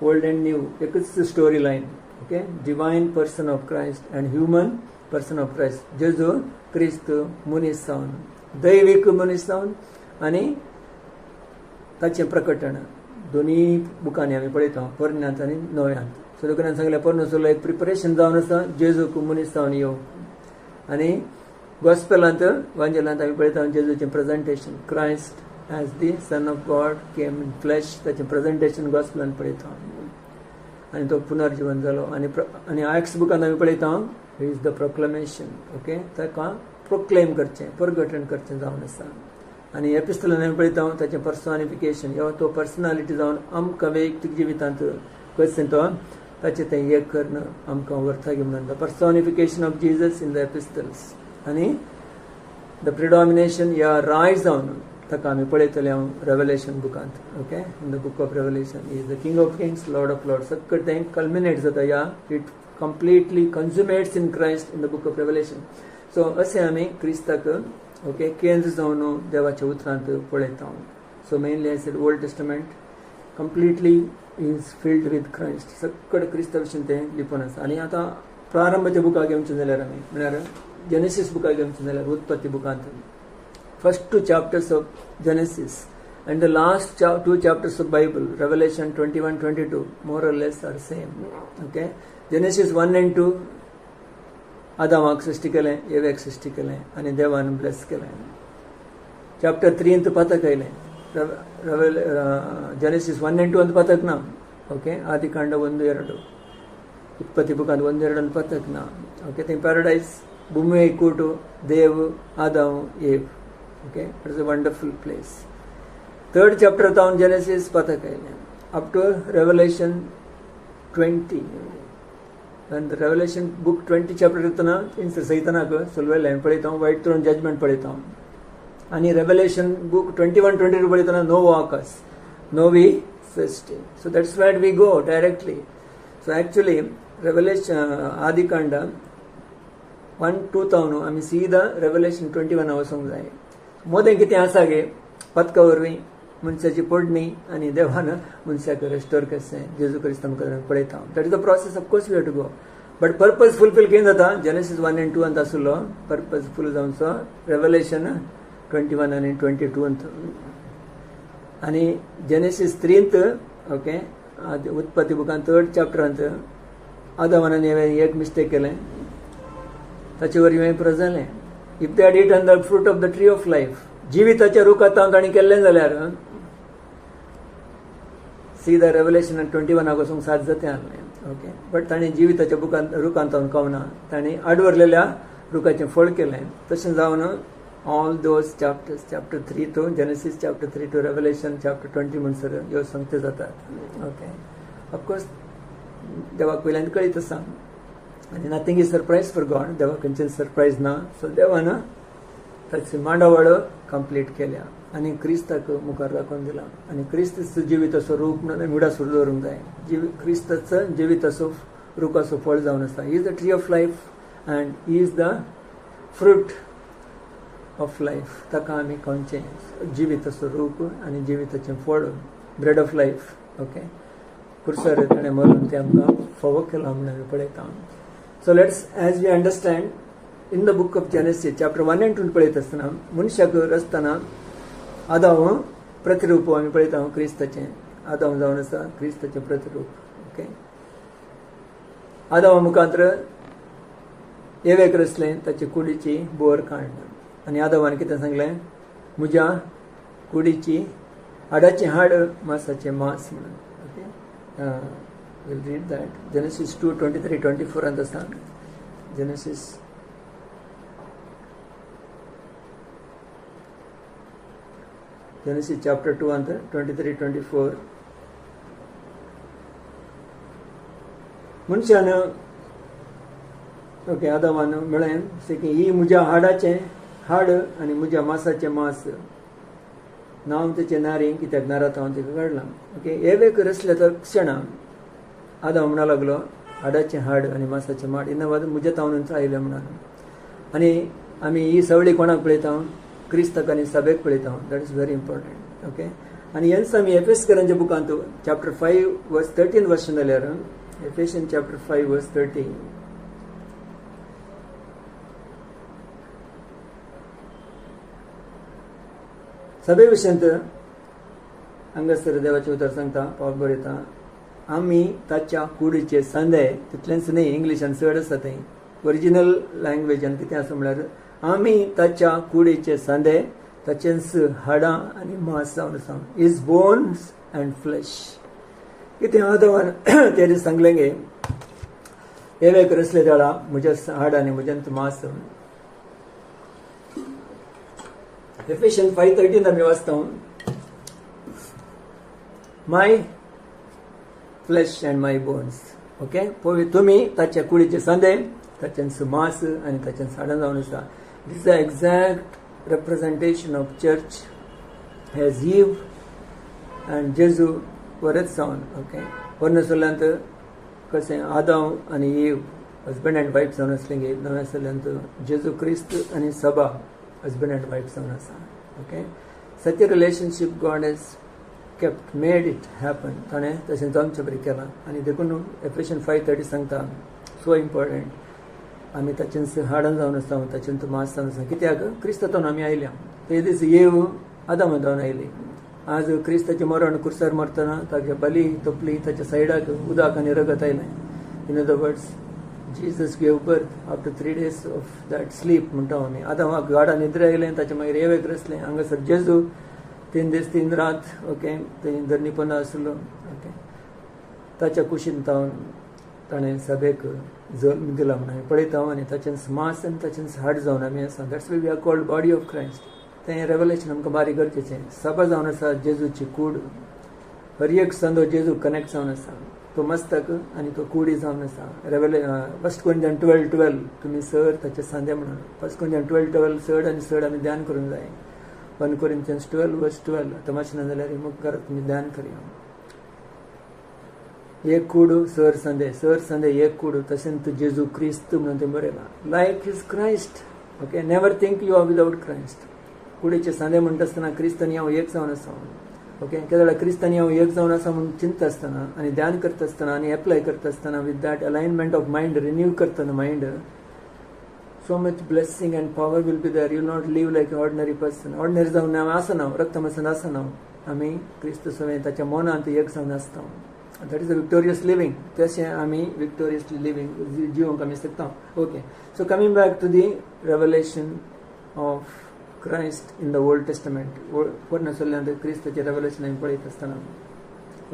ओल्ड एंड न्यू एकच story line. Okay, divine person of Christ and human person of Christ. जेजू क्रिस्त मनीस जावन दैवीक मनीस जावन आनी ताचें प्रकटण दोनी बुकांनी आमी पळयता पोरन्यांत आनी नव्यांत. सो देखून सांगलें पोरनो सोल्लो एक प्रिपरेशन जावन आसा जेजूक मनीस जावन येवंक. आनी गॉस्पेलांत एवंजलियनांत आमी पळयता जेजूचें presentation Christ as the Son of God came in flesh ताचें प्रेजेंटेशन गॉस्पेलांत पळयता. आनी तो पुनर्जीवन जालो. आनी एक्ट्स बुकांत आमी पळयता इज द प्रोक्लेमेशन. ओके, ताका प्रोक्लेम करचें परगटण करचें जावन आसा. आनी एपिस्टलांत आमी पळयता ताचें पर्सोनिफिकेशन तो पर्सनालिटी जावन आमकां वैयक्तीक जिवितांत कशें तो ताचें तें एक कर्ण आमकां व्हरता गे म्हणून. The personification of Jesus in the epistles आनी द प्रिडॉमिनेशन या रायज जावन ताका आमी पळयतले हांव रेवलेशन बुकांत. Okay, in the book of Revelation is the King of kings Lord of lords. सकट तें कल्मिनेट जाता या it completely consummates in Christ in the book of Revelation. So अशें आमी क्रिस्ताक ओके केंद्र जावन देवाच्या उतरांत पळयता. So mainly I said Old Testament completely is filled with Christ. सकट क्रिस्ता विशयी तें लिपोवन आसा. आनी आतां प्रारंभाच्या बुकाक घेवचें जाल्यार आमी म्हळ्यार जेनेसीस बुकाक घेवचें जाल्यार उत्पत्ती बुकांत first 2 chapters of Genesis and the last 2 chapters of Bible, Revelation 21-22, more or less are same. Okay, Genesis 1 and 2 आदामाक सृष्टी केलें, एवेक सृष्टी केलें आनी देवान ब्लेस केलें. चॅप्टर 3 अंत पातक आयलें. Genesis 1 and 2 ಅಂತ ಪತಕ್ನ. ಓಕೆ, ಆದಿಕಾಂಡ 1, 2, ಉತ್ಪತ್ತಿ ಬುಕ್ 1, 2 ಅಂತ ಪತಕ್ನ. ಓಕೆ, ಥಿಂಕ್ ಪ್ಯಾರಡೈಸ್, ಭೂಮಿ ಕೂಟು, ದೇವ್, ಆದಾಮ್, ಏವ್. Okay, it's a wonderful place. 3rd chapter ತಾವು Genesis ಪತಕ ಆಯ್ಲೆ up to Revelation 20. And the Revelation book 20 chapter ಇರ್ತನ ಇನ್ಸ ಸೈತನಾಕ ಸುಲ್ವೆಲ್ಲ ಪಡಿತಾವ, ವೈಟ್ ಥ್ರೋನ್ ಜಡ್ಜ್ಮೆಂಟ್ ಪಡಿತಾವ. आणि Revelation book 21-22 पढ़िताना no walk us, no we fasting. So that's where we go directly. So actually Revelation आदिकांड 1-2 तावनो आम्ही सीधा Revelation 21 वचूंक जाय. मोदें कितें आसा गे पतका वरवीं मनशाची पडणी आनी देवान मनशाक रेस्टोर करचें, जेजू क्रिस्त आमकां पळयता. That is the process. Of course we have to go, but purpose fulfil केन्ना जाता? Genesis 1 and 2 ಅಂತ आसलो पर्पज फुल जावचो Revelation 21 आणि 22 अंत. आणि Genesis 3 अंत, ओके, उत्पत्ती बुकान 3rd chapter अंत आदामान एक मिस्टेक केलें, ताचे वरी प्र जालें. If they had eaten the fruit of the tree of life, जिविताच्या रुखात तांणी केल्लें जाल्यार सीधा Revelation 21 वचूंक साथ जातें आहलें. ओके, बट ताणें जिविताच्या रुखांत खावना, ताणें आडवरलेल्या रुखाचें फळ केलें. तशें जावन all those chapters, chapter 3 to Genesis chapter 3 to Revelation chapter 20 म्हणसर ह्यो संगती जातात. ओके, ऑफकोर्स देवाक वयल्यान कळीत आसा आनी nothing is surprise for God. देवाक खंयचें सरप्रायज ना. सो देवान ताची मांडावळ कंप्लीट केल्या आनी क्रिस्ताक मुखार दाखोवन दिला. आनी क्रिस्त जिविताचो रूप म्हणून मिडासूर दवरूंक जाय. क्रिस्ताचो जिविताचो रुखाचो फळ जावन आसा. He is the tree of life and he is the fruit of life. ताका आमी खंयचें जिविताचो रूप आनी जिविताचें फळ, ब्रेड ऑफ लायफ. ओके, कुर्सार ताणें मरून तें आमकां फोव केलां म्हणून आमी पळयता. So let's as we understand in the book of Genesis chapter 1 and 2 पळयत आसतना मनशाक रचतना आदाम प्रतिरूप आमी पळयता क्रिस्ताचें. आदाम जावन आसा क्रिस्ताचें प्रतिरूप. ओके, आदामा मुखांतर एवेक रचलें, ताचे कुडीची बोर काडली आनी आदामान कितें सांगलें? म्हज्या कुडीची हाडाचें हाड, मांसाचें मांस म्हणून. Okay, will read that. Genesis 2:23-24 अंत आसा. Genesis chapter 2 अंत 23-24. मनशान ओके आदामान म्हळें की ही म्हज्या हाडाचें हाड आनी म्हज्या मांसाचें मांस. नांव तेचें नारी, कित्याक नारात हांव तिका काडलां. ओके, एवेक रचल्या क्षणां आदाम म्हणा लागलो हाडाचें हाड आनी मांसाचें माड इन वाद म्हज्या तावनूच आयलें म्हणून. आनी आमी ही सवळी कोणाक पळयता? क्रिस्ताक आनी सभेक पळयता. That is very important. Okay, आनी हेंच आमी एफेसकारांच्या बुकांत chapter 5 verse 13 वाचून जाल्यार Ephesians chapter 5 verse 13. सभे विशयंत हांगासर देवाचें उतर सांगता, पावल बरयता, आमी ताच्या कुडीचे सांदे. तितलेंच न्ही, इंग्लिशान चड आसा थंय. ओरिजिनल लँग्वेजान कितें आसा म्हळ्यार आमी ताच्या कुडीचे सांदे, ताचेंच हाडां आनी मांस जावन आसा. Is bones and flesh. कितें आदामान तेणे सांगलें गे एवेक रचले तेळा म्हज्या हाड आनी म्हज्यांत मांस. Ephesians 5:13 आमी वाचता. My flesh and my bones. Okay, तुमी ताच्या कुडीचे सांदे, ताचेंच मांस आनी ताचेंच हाडां जावन आसा. This is the exact representation of church as Eve and Jesu वरच जावन. ओके, वर्णसल्यांत कशें आदाम आनी ईव हजबंड अँड वायफ जावन आसलें गे. नव्या सल्यांत जेजू क्रिस्त आनी सभा husband and wife जावन आसा. Okay, such a relationship God has kept, made it happen. ताणें तशें जावचें बरें केलां. आनी देखून Ephesians 5:30 सांगता, सो इम्पॉर्टंट, आमी ताचेंच हाडां जावन आसा, ताचेंच मांस जावन आसा. कित्याक? क्रिस्तांतून आमी आयल्या. ते दीस येव आदामा जावन आयली. आज क्रिस्ताचें मरण कुर्सार मरतना ताचे बली तपली, ताच्या सायडाक उदक आनी रगत आयलें. In other words Jesus gave birth after 3 days of that sleep म्हणटा आमी. आतां म्हाका गाडा निद्रा येयलें, ताचे मागीर येवेक रसलें. हांगासर जेजू 3 दीस 3 रात ओके थंय धरणीपणां आसलो ओके. ताच्या कुशीन ताणें सभेक जल्म दिला म्हणून आमी पळयता आनी ताचें मांस आनी ताचें हाड जावन आमी आसा. That's we are called body of Christ. तें रेवलेशन आमकां बारीक गरजेचें. सभा जावन आसा जेजूची कूड. हर एक संदो जेजू कनेक्ट जावन आसा. तो मस्तक आनी तो कुडी जावन आसा. फर्स्ट कोरिंथियन 12:12 तुमी सर ताचे सांदे म्हणून. फर्स्ट कोरिंथियन 12:12 चड आनी चड आमी ध्यान करूंक जाय. 1 Corinthians 12:12 तमाशे ना जाल्यार मुखार तुमी ध्यान करया. एक कूड सर संदे एक कूड. तशेंच तूं जेजू क्रिस्त म्हणून तें बरयलां. Like is Christ okay. Never think you are without Christ. कुडीचे सांदे म्हणटा आसतना क्रिस्तांनी हांव एक जावन आसा ओके. केन्ना क्रिस्तांनी हांव एक जावन आसा म्हणून चिंतता आसतना आनी ध्यान करता आसतना आनी एप्लाय करता आसतना with that alignment of mind renew करतना mind so much blessing and power will be there. You will not live like an ordinary person. Ordinary जावन आमी आसना रक्तमसन आसना. आमी क्रिस्त सवें ताच्या मनांत एक जावन आसता. That is a victorious living. तशें आमी विक्टोरियसली लिव्हिंग जिवंक आमी शकता okay. So coming back to the revelation of Christ in the old testament. पोरणे सल्ल्यान क्रिस्ताचें रेवलेशन आमी पळयत आसतना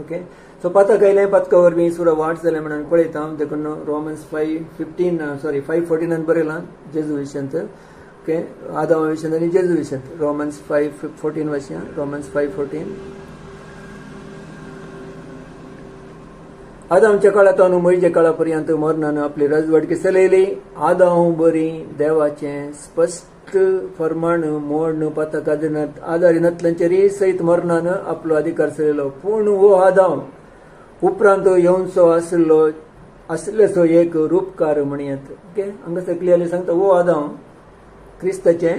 ओके. सो पाता गयलें पातका वरवीं सुरा वाट जालें म्हणून पळयता. देखून रोमन्स 5:14 बरयलां जेजू विशयांत ओके. आदामा विशयांत आनी जेजू विशयांत. रोमन्स 5:14 वाचया. रोमन्स 5:14. आदामच्या काळांत मोईच्या काळा पर्यंत मरणान आपली राजवटकी चलयली. आदाम बरी देवाचें स्पश्ट फरमाण मोड पातक आदारिनांतल्यांचेर सयत मरणान आपलो अधिकार चलयलो. पूण हो आदाम उपरांत येवचो आसलेसो एक रूपकार म्हणयात ओके. हांगासर क्लियरली सांगता हो आदाम क्रिस्ताचें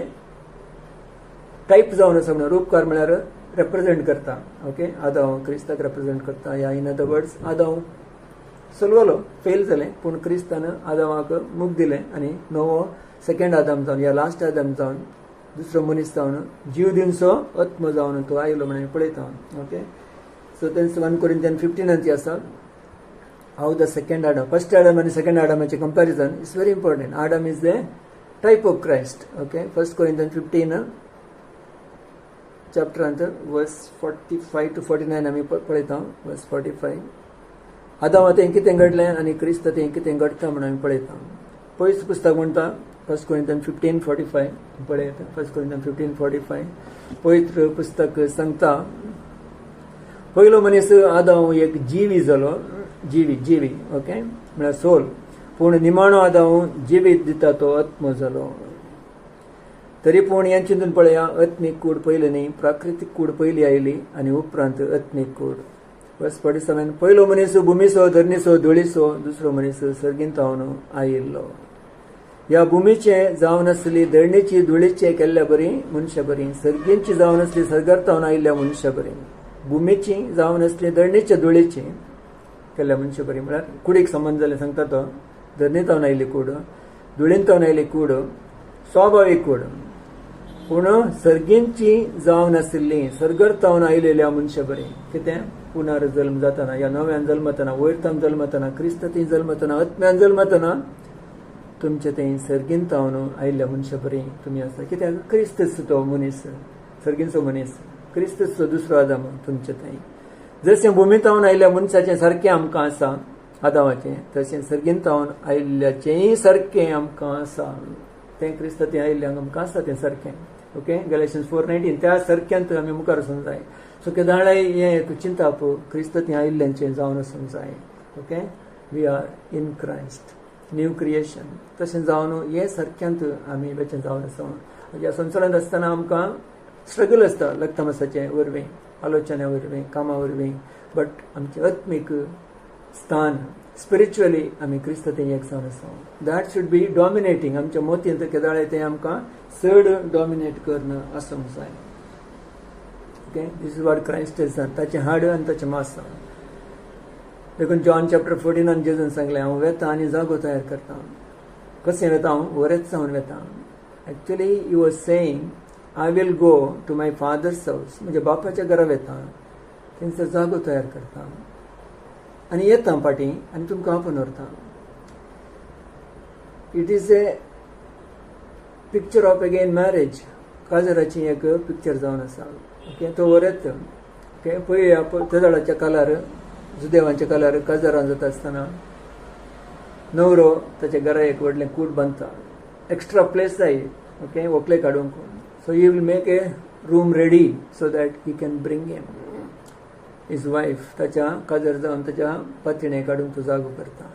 टायप जावन आसा म्हणून. रूपकार म्हळ्यार रेप्रेजेंट करता ओके. आदाम क्रिस्ताक रेप्रेजेंट करता. या इन अदर वर्ड्स आदाम चलवलो फेल जालें पूण क्रिस्तान आदामाक मूख दिलें आनी नवो सेकंड आदाम जावन या लास्ट आदाम जावन दुसरो मनीस जावन जीव दिवचो आत्म जावन तो आयलो म्हणून पळयता ओके. सो तेंच 1 Corinthians 15 आसा how the second Adam. First Adam आनी सेकंड आडमाचें comparison is very important. Adam is the type of Christ okay. 1 Corinthians 15 चॅप्टरांत वर्स 45 to 49 आमी पळयता. वर्स 45 आदाम तें कितें घडलें आनी क्रिस्त तें कितें घडटा म्हणून आमी पळयता. पयस पुस्तक म्हणटा 1 Corinthians 15:45 पळयता. 1 Corinthians 15:45 पवित्र पुस्तक सांगता पयलो मनीस आदाम एक जिवी जालो. जिवी ओके म्हळ्यार सोल. पूण निमाणो आदाम जिवीत दिता तो आत्म जालो. तरी पूण हें चिंतून पळया. आत्मीक कूड पयली न्ही प्राकृतीक कूड पयली आयली आनी उपरांत आत्मीक कूड. वर्स 47 पयलो मनीस भुमीचो धरणीचो धुळीचो. दुसरो मनीस सर्गींतावन आयिल्लो. ह्या भुमीचें जावन आसली धरणीची धुळीचे केल्ल्या बरी मनशां बरी. सर्गींची जावन आसली सर्गांतावन आयिल्ल्या मनशां बरी. भुमीची जावन आसली धरणीच्या धुळीची केल्ल्या मनशां बरी. म्हळ्यार कुडीक संबंद जालें सांगता तो. धरणीतावन आयिल्ली कूड धुळींतावन आयिल्ली कूड स्वाभावीक कूड. पूण सर्गींची जावन आशिल्ली सर्गांतावन आयिल्ल्या मनशां बरी. कितें पुनर्जल्म जातना या नव्यान जल्मतना वयरतान जल्मतना क्रिस्तांत जल्मतना आत्म्यान जल्मतना तुमचे तें सर्गींतावन आयिल्ल्या मनशां बरी तुमी आसा. कित्याक क्रिस्तच तो मनीस सर्गींचो मनीस क्रिस्तचो दुसरो आदाम तुमचे थंय. जशें भुमीतावन आयिल्ल्या मनशाचें सारकें आमकां आसा आदामाचें तशें सर्गींतावन आयिल्ल्याचेंय सारकें आमकां आसा. तें क्रिस्त तें आयिल्ल्यांक आमकां आसा तें सारकें ओके. Galatians 4:19 त्या सारक्यांत आमी मुखार वचूंक जाय. सो केदाळे हें तूं चिंता पळय क्रिस्त तें आयिल्ल्यांचें जावन वचूंक जाय okay. We are in Christ new creation. तशें जावन हे सारक्यांत आमी बेचें जावन आसा. ह्या संवसारांत आसतना आमकां स्ट्रगल आसता लग्तमसाचे वरवीं आलोचने वरवीं कामा वरवीं. बट आमचें आत्मीक स्थान स्पिरिच्युअली आमी क्रिस्त तें एक जावन आसा. That should be dominating. आमच्या मोतींत केदाळे तें आमकां चड डॉमिनेट करन आसूंक जाय okay. This is what Christ is. ताचें हाड आनी ताचें मांस. देखून जॉन चॅप्टर 14 जेजून सांगलें हांव वेता आनी जागो तयार करता. कशें वेता हांव वरेच जावन वेता. Actually you was saying I will go to my father's house. म्हणजे बापाच्या घरा वेता थंयसर जागो तयार करता आनी येता फाटीं आनी तुमकां आपण व्हरता. It is a picture of again marriage. काजराची एक पिक्चर जावन आसा. ओके, तो वरत ओके पळय त्या झाडाच्या कालार जुदेवांच्या कालार काजरां जाता आसतना नवरो ताच्या घरा एक व्हडलें कूट बांदता. एक्स्ट्रा प्लेस जाय ओके व्हंकले काडूंक. So he will make a room ready so that he can bring him his wife. ताच्या काजर जावन ताच्या पातिणे काडून तो जागो करता.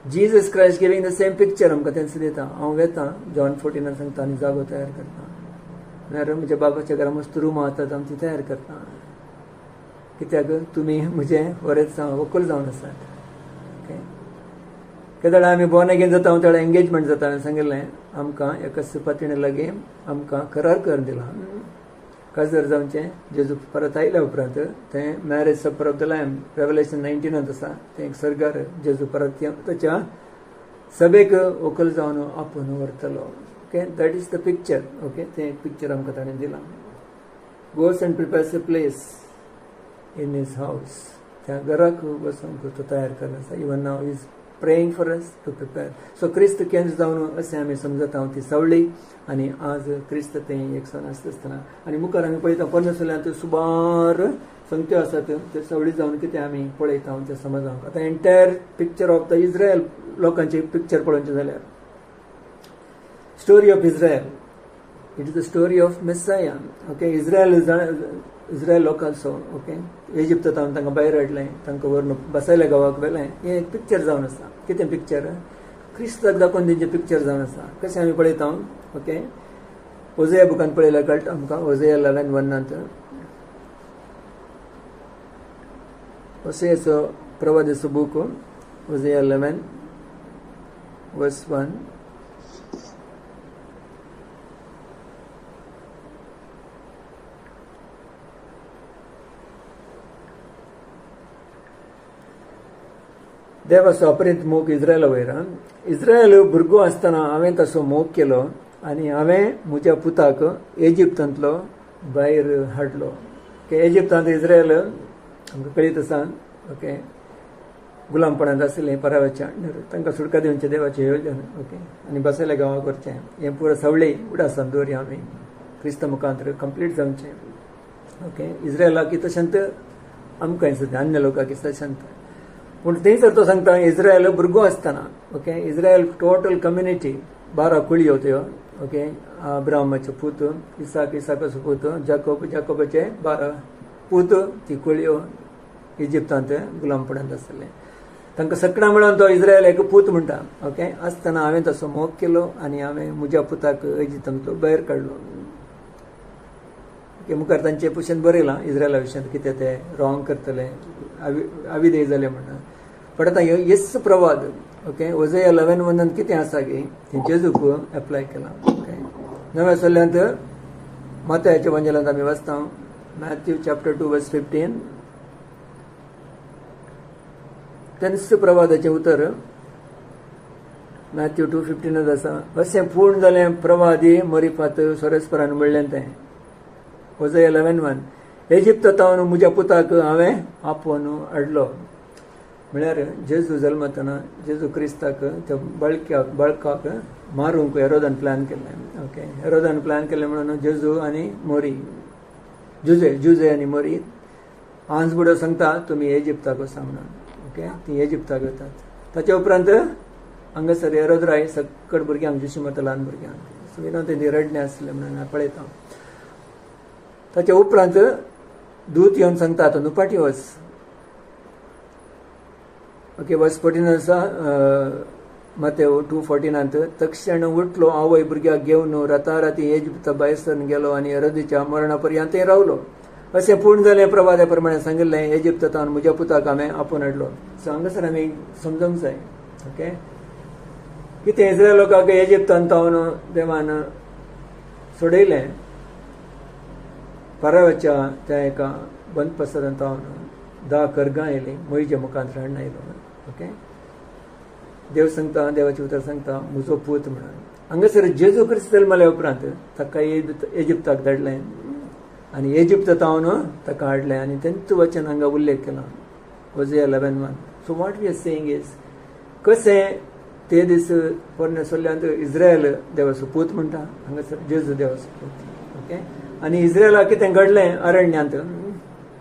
Jesus Christ giving the same picture आमकां तेंच दिता. हांव वेता जॉन 14 सांगता आनी जागो तयार करता. म्हळ्यार म्हज्या बाबाच्या घरा मस्त रूम आसात आमी ती तयार करता. कित्याक तुमी म्हजे बरेच व्हंकल जावन आसात. ओके, केदळ आमी बोर्न अगेन जाता हांव तेडा एंगेजमेंट जाता. हांवें सांगिल्लें आमकां एका पातिणे लागीं आमकां करार करून दिला. काजर जावचें जेजू परत आयल्या उपरांत तें मॅरेज सपर ऑफ द लॅम्ब रेवलेशन 19 आसा. तें सर्गार जेजू परत ताच्या सभेक व्हंकल जावन आपूण व्हरतलो. Okay, that is the picture. Okay, तें एक पिक्चर आमकां ताणें दिलां. Goes and prepares a place in his house. त्या घराक बसून तो तयार करना. इवन नाव is praying for us to prepare. So क्रिस्त केन्ना जावन अशें आमी समजता ती सावळी आनी आज क्रिस्त तें एक सण आसता आसतना आनी मुखार आमी पळयता परमेश्वरांत सुमार संख्यो आसात ते सावळी जावन कितें आमी पळयता ते समजांक. आतां entire picture of the Israel लोकांचे पिक्चर पळोवचें जाल्यार story of Israel. It is the story of Messiah. Okay, Israel लोक आल्सो ओके इजिप्तांत तांकां भायर हाडलें, तांकां व्हरून बसयल्या गांवाक व्हेलें. हें एक पिक्चर जावन आसा. कितें पिक्चर? क्रिस्ताक दाखोवन तेंचें पिक्चर जावन आसा. कशें आमी पळयता ओके ओजया बुकांत पळयल्यार कळटा आमकां. ओजया 11:1 ओसेयाचो प्रवादाचो बूक ओजया 11:1. देवाचो अपरीत मोग इज्रायला वयर. इज्रायल भुरगो आसतना हांवें ताचो मोग केलो आनी हांवें म्हज्या पुताक इजिप्तांतलो भायर हाडलो. ओके, इजिप्तांत इज्रायल आमकां कळीत आसा ओके गुलामपणांत आसलें पराव्याच्या अंडर. तांकां सुटका दिवचें देवाचें येवजन. ओके, आनी बसयल्या गांवाक व्हरचें. हें पुरो सवळी उडासान दवरया आमी क्रिस्त मुखांतर कंप्लीट जावचें. ओके, इज्रायलाक तशेंत आमकां सद्या अन्य लोकांक तशेंत. पूण थंयसर तो सांगता इज्रायल भुरगो आसतना ओके इज्रायल टोटल कम्युनिटी 12 कुळयो त्यो ओके अब्राहमाचे पूत, इसाकाचो पूत, जाकोबाचे 12 पूत ती कुळयो इजिप्तांत गुलामपणांत आसले. तांकां सगळां मेळोन तो इज्रायल एक पूत म्हणटा. ओके, आसतना हांवें तसो मोग केलो आनी हांवें म्हज्या पुताक इजिप्तांतलो भायर काडलो. ओके, मुखार तांचे पुशेन बरयलां इज्रायला विशयान कितें ते रॉंग करतले अविधेय जाले म्हणून. पण आतां येस प्रवाद ओके ओजया 11:1 कितें आसा की जेजूक एप्लाय केला. ओके, नव्या सल्ल्यांत माथ्याच्या एवंजलांत आमी वाचता मॅथ्यू चॅप्टर 2:15 तेंच प्रवादाचें उतर मॅथ्यू 2:15 आसा. अशें पूर्ण जालें प्रवादी मरिफात सोरेस्परान म्हणलें तें. ओजया 11:1 इजिप्तांत म्हज्या पुताक हांवें आपोवन हाडलो. म्हळ्यार जेजू जल्मतना जेजू क्रिस्ताक त्या बाळकाक मारूंक हेरोदान प्लॅन केल्लें. ओके, हेरोदान प्लॅन केल्लें म्हणून जेजू आनी मोरी जुजे आनी मोरी हांस बुडो सांगता तुमी इजिप्ताक वचा म्हणून. ओके, ती इजिप्ताक वतात. ताचे उपरांत हांगासर हेरोदराय सकट भुरग्यांक जशी मारता ल्हान भुरग्यांक. सो विनोद तें रडणें आसलें म्हणून पळयता. ताचे उपरांत दूत येवन सांगता आतां न्हू पाटी वच. ओके, वर्स 14 आसा माथेव 2:14 तक्षण उठलो आवय भुरग्याक घेवन राती इजिप्ता भायर सरून गेलो आनी हेरोदीच्या मरणा पर्यंत रावलो. अशें पूर्ण जालें प्रवादा प्रमाणे सांगिल्लें इजिप्तांत म्हज्या पुताक हांवें आपोवन हाडलो. सो हांगासर आमी समजूंक जाय ओके कितें इज्रायल लोकांक इजिप्तांत देवान सोडयलें. पाराव्याच्या त्या एका बंद पसरांत 10 कर्गां येयलीं मोईच्या मुखांत हाडून आयलो. ओके, देव सांगता देवाचें उतर सांगता म्हजो पूत म्हणून. हांगासर जेजू क्रिस्त जल्मल्या उपरांत ताका इजिप्ताक धाडलें आनी इजिप्तांत ताका हाडलें आनी तेंच वचन हांगा उल्लेख केला ओजया 11:1. So what we are saying is कशें ते दीस पोरणे सोडल्यानंत इस्रायल देवाचो पूत म्हणटा, हांगासर जेजू देवाचो पूत. ओके. आनी इस्रायलाक कितें घडलें अरण्यांत,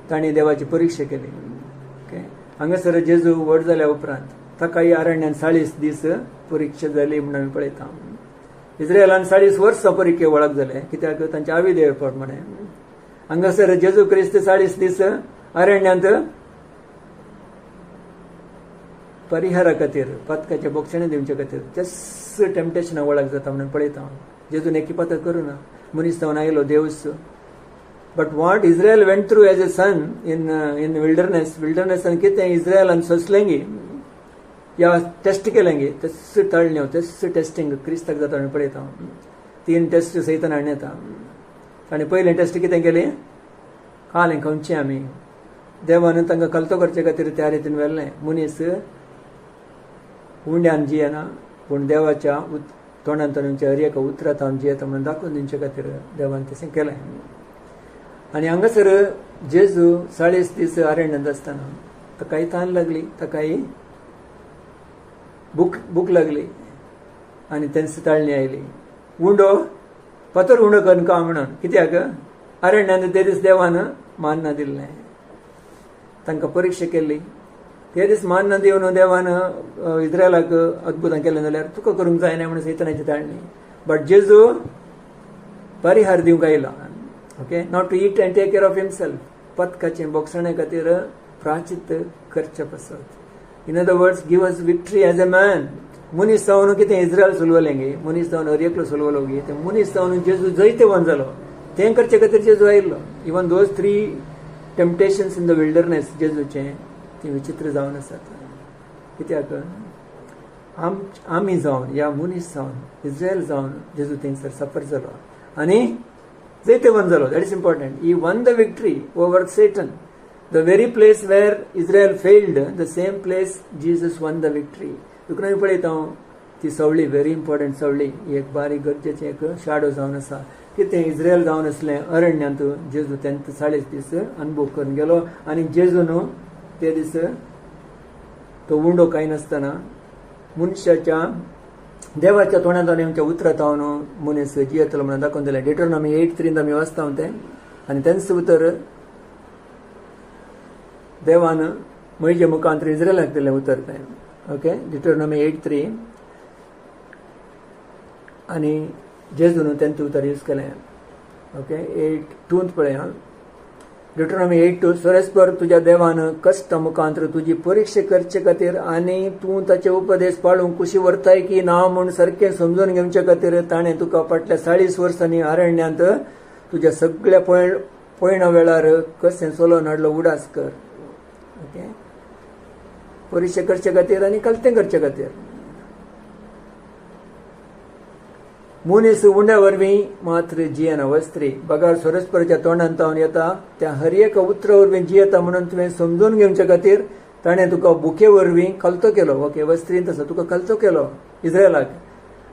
तांणी देवाची परिक्षा केली. ओके. हांगासर जेजू व्हड जाल्या उपरांत ताकाय अरण्यांत 40 दीस परिक्षा जाली म्हणून आमी पळयता. इस्रायलान 40 वर्सां परिक्षे वळख जाले, कित्याक तांचे आविदेव प्रमाणे. हांगासर जेजू क्रिस्त 40 दीस अरण्यांत परिहारा खातीर, पातकाचे बोक्षणे दिवचे खातीर तेच टेम्पटेशना वळख जाता म्हणून पळयता. जेजून एकी पातक करूना, मनीस जावन आयलो देवच. But what Israel went through as a son in विल्डरनेसान कितें इस्रायलान सोंसलेंगी या टेस्ट केलेंगी तेच तळण्यो, तेच टेस्टिंग क्रिस्ताक जाता म्हणून पळयता. 3 टेस्ट सैतान हाडून येता. ताणें पयलें टेस्ट कितें केलें, खालें खंयचें आमी. देवान तांकां कल्तो करचे खातीर त्या रितीन व्हेल्लें. मनीस उंड्यान जियेना, पूण देवाच्या तोंडांतल्यान हरएका उतरांत हांव जियेता म्हणून दाखोवन दिवचे खातीर देवान तशें केलें. आनी हांगासर जेजू 40 दीस अरण्यांत आसतना ताकाय तान लागली, ताकाय भूक लागली आनी तेन्ना ताळणी आयली. उंडो पतर उंडो करून म्हणून, कित्याक अरण्यांत ते दीस देवान मान्ना दिल्लें, तांकां परिक्षा केल्ली. ते दीस मान्ना दिवन देवान इस्रायलाक अद्भुतां केलें जाल्यार तुका करूंक जायना म्हणून सैतानाची ताळणी. बट जेजू परिहार दिवंक आयला. Okay. Not to eat and take care of himself, पतकाचे बोक्षणे खातीर प्राचित करचे पसत. In other words, give us victory as a man. मनीस जावन कितें इस्रायल सोलवलें गे, मनीस जावन हर एकलो सोलवलो गे, ते मनीस जावन जेजू जैते वन जालो, तें करचे खातीर जेजू आयिल्लो. Even those 3 temptations in the wilderness जेजूचे ती विचित्र जावन आसात. कित्याक आमी जावन या मनीस जावन इस्रायल जावन जेजू थंयसर सफर जालो आनी जैते वन जालो. That is important. He won the victory over Satan. The very place where Israel failed, the same place Jesus won the victory. दुखणा पळयता ती सवळी, व्हेरी इम्पॉर्टंट सवळी, एक बारीक गरजेचें एक शाडो जावन आसा. कितें इस्रायल जावन आसलें अरण्यांत जेजू तेन्ना 40 दीस अनुभव करून गेलो. आनी जेजून ते दीस तो उंडो कांय नासतना मनशाच्या देवाच्या तोंडांतल्यान येवच्या उतरांत हांव मनीस जियेतलो म्हणून दाखोवन दिलें. डिटरनॉमी 8:3 आमी वाचता तें. आनी तेन्ना उतर देवान म्हजे मुखांतर इस्रायलाक दिलें उतर तें. ओके. डिटरनॉमी 8:3 आनी जेजून तेन्ना उतर यूज केलें. ओके. 8:2 पळय. डिटरनॉमी 8:2 सोरेस्पर तुज्या देवान कश्ट मुखांतर तुजी परिक्षा करचे खातीर आनी तूं ताचे उपदेश पाळूंक कुशी व्हरताय की ना म्हूण सारकें समजून घेवचे खातीर ताणें तुका फाटल्या 40 वर्सांनी अरण्यांत तुज्या सगळ्या पयणा वेळार कशें चलोवन हाडलो उडास कर. ओके. परिक्षा करचे खातीर आनी कल्तें करचे खातीर. मनीस उंड्या वरवीं मात्र जियेना वस्त्री. बगार सोरेस्पराच्या तोंडांत तावन येता त्या हर एका उतरा वरवीं जियेता म्हणून तुवें समजून घेवचे खातीर ताणें तुका बुके वरवीं कल्तो केलो. ओके. वस्त्रीन तसो तुका कल्तो केलो इस्रायलाक.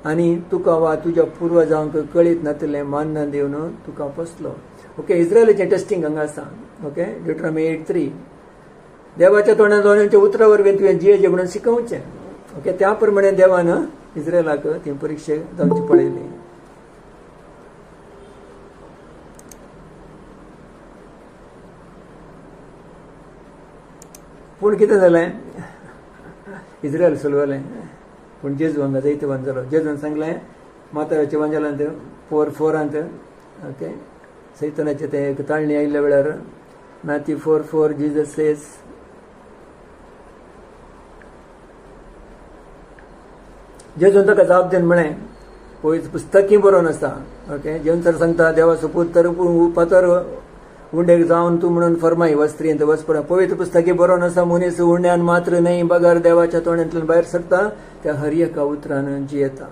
आनी तुका वा तुज्या पुर्वजांक कळीत नासलें मान्ना दिवन तुका पोसलो. ओके. इस्रायलाचें टेस्टिंग हांगा आसा. ओके. डिटरनॉमी 8:3 देवाच्या तोंडांत उतरा वरवीं तुवें जियेचें म्हणून शिकवचें. ओके. त्या प्रमाणे देवान इस्रायलाक ती परिक्षा जावची पळयली. पूण कितें जालें, इस्रायल सोलवलें पूण जेजू हांगा जैते वन जालो. जेजून सांगलें माताव्याच्या वंजलांत 4:4 ओके. सैतानाचे ते एक ताळणी आयिल्ल्या वेळार मॅथ्यू 4:4 जीजस सेज जेजून ताका जाप दिवन म्हळें पळय पुस्तकी बरोवन आसा. ओके. जेवून तर सांगता देवाचो पूत तर पातर उंडेक जावन तूं म्हणून फरमाय वस्त्रींत वचपरा. पवित्र पुस्तकी बरोवन आसा मनीस उंड्यान मात्र न्हय बगार देवाच्या तोंडांतल्यान भायर सरता त्या हर एका उतरान जियेता.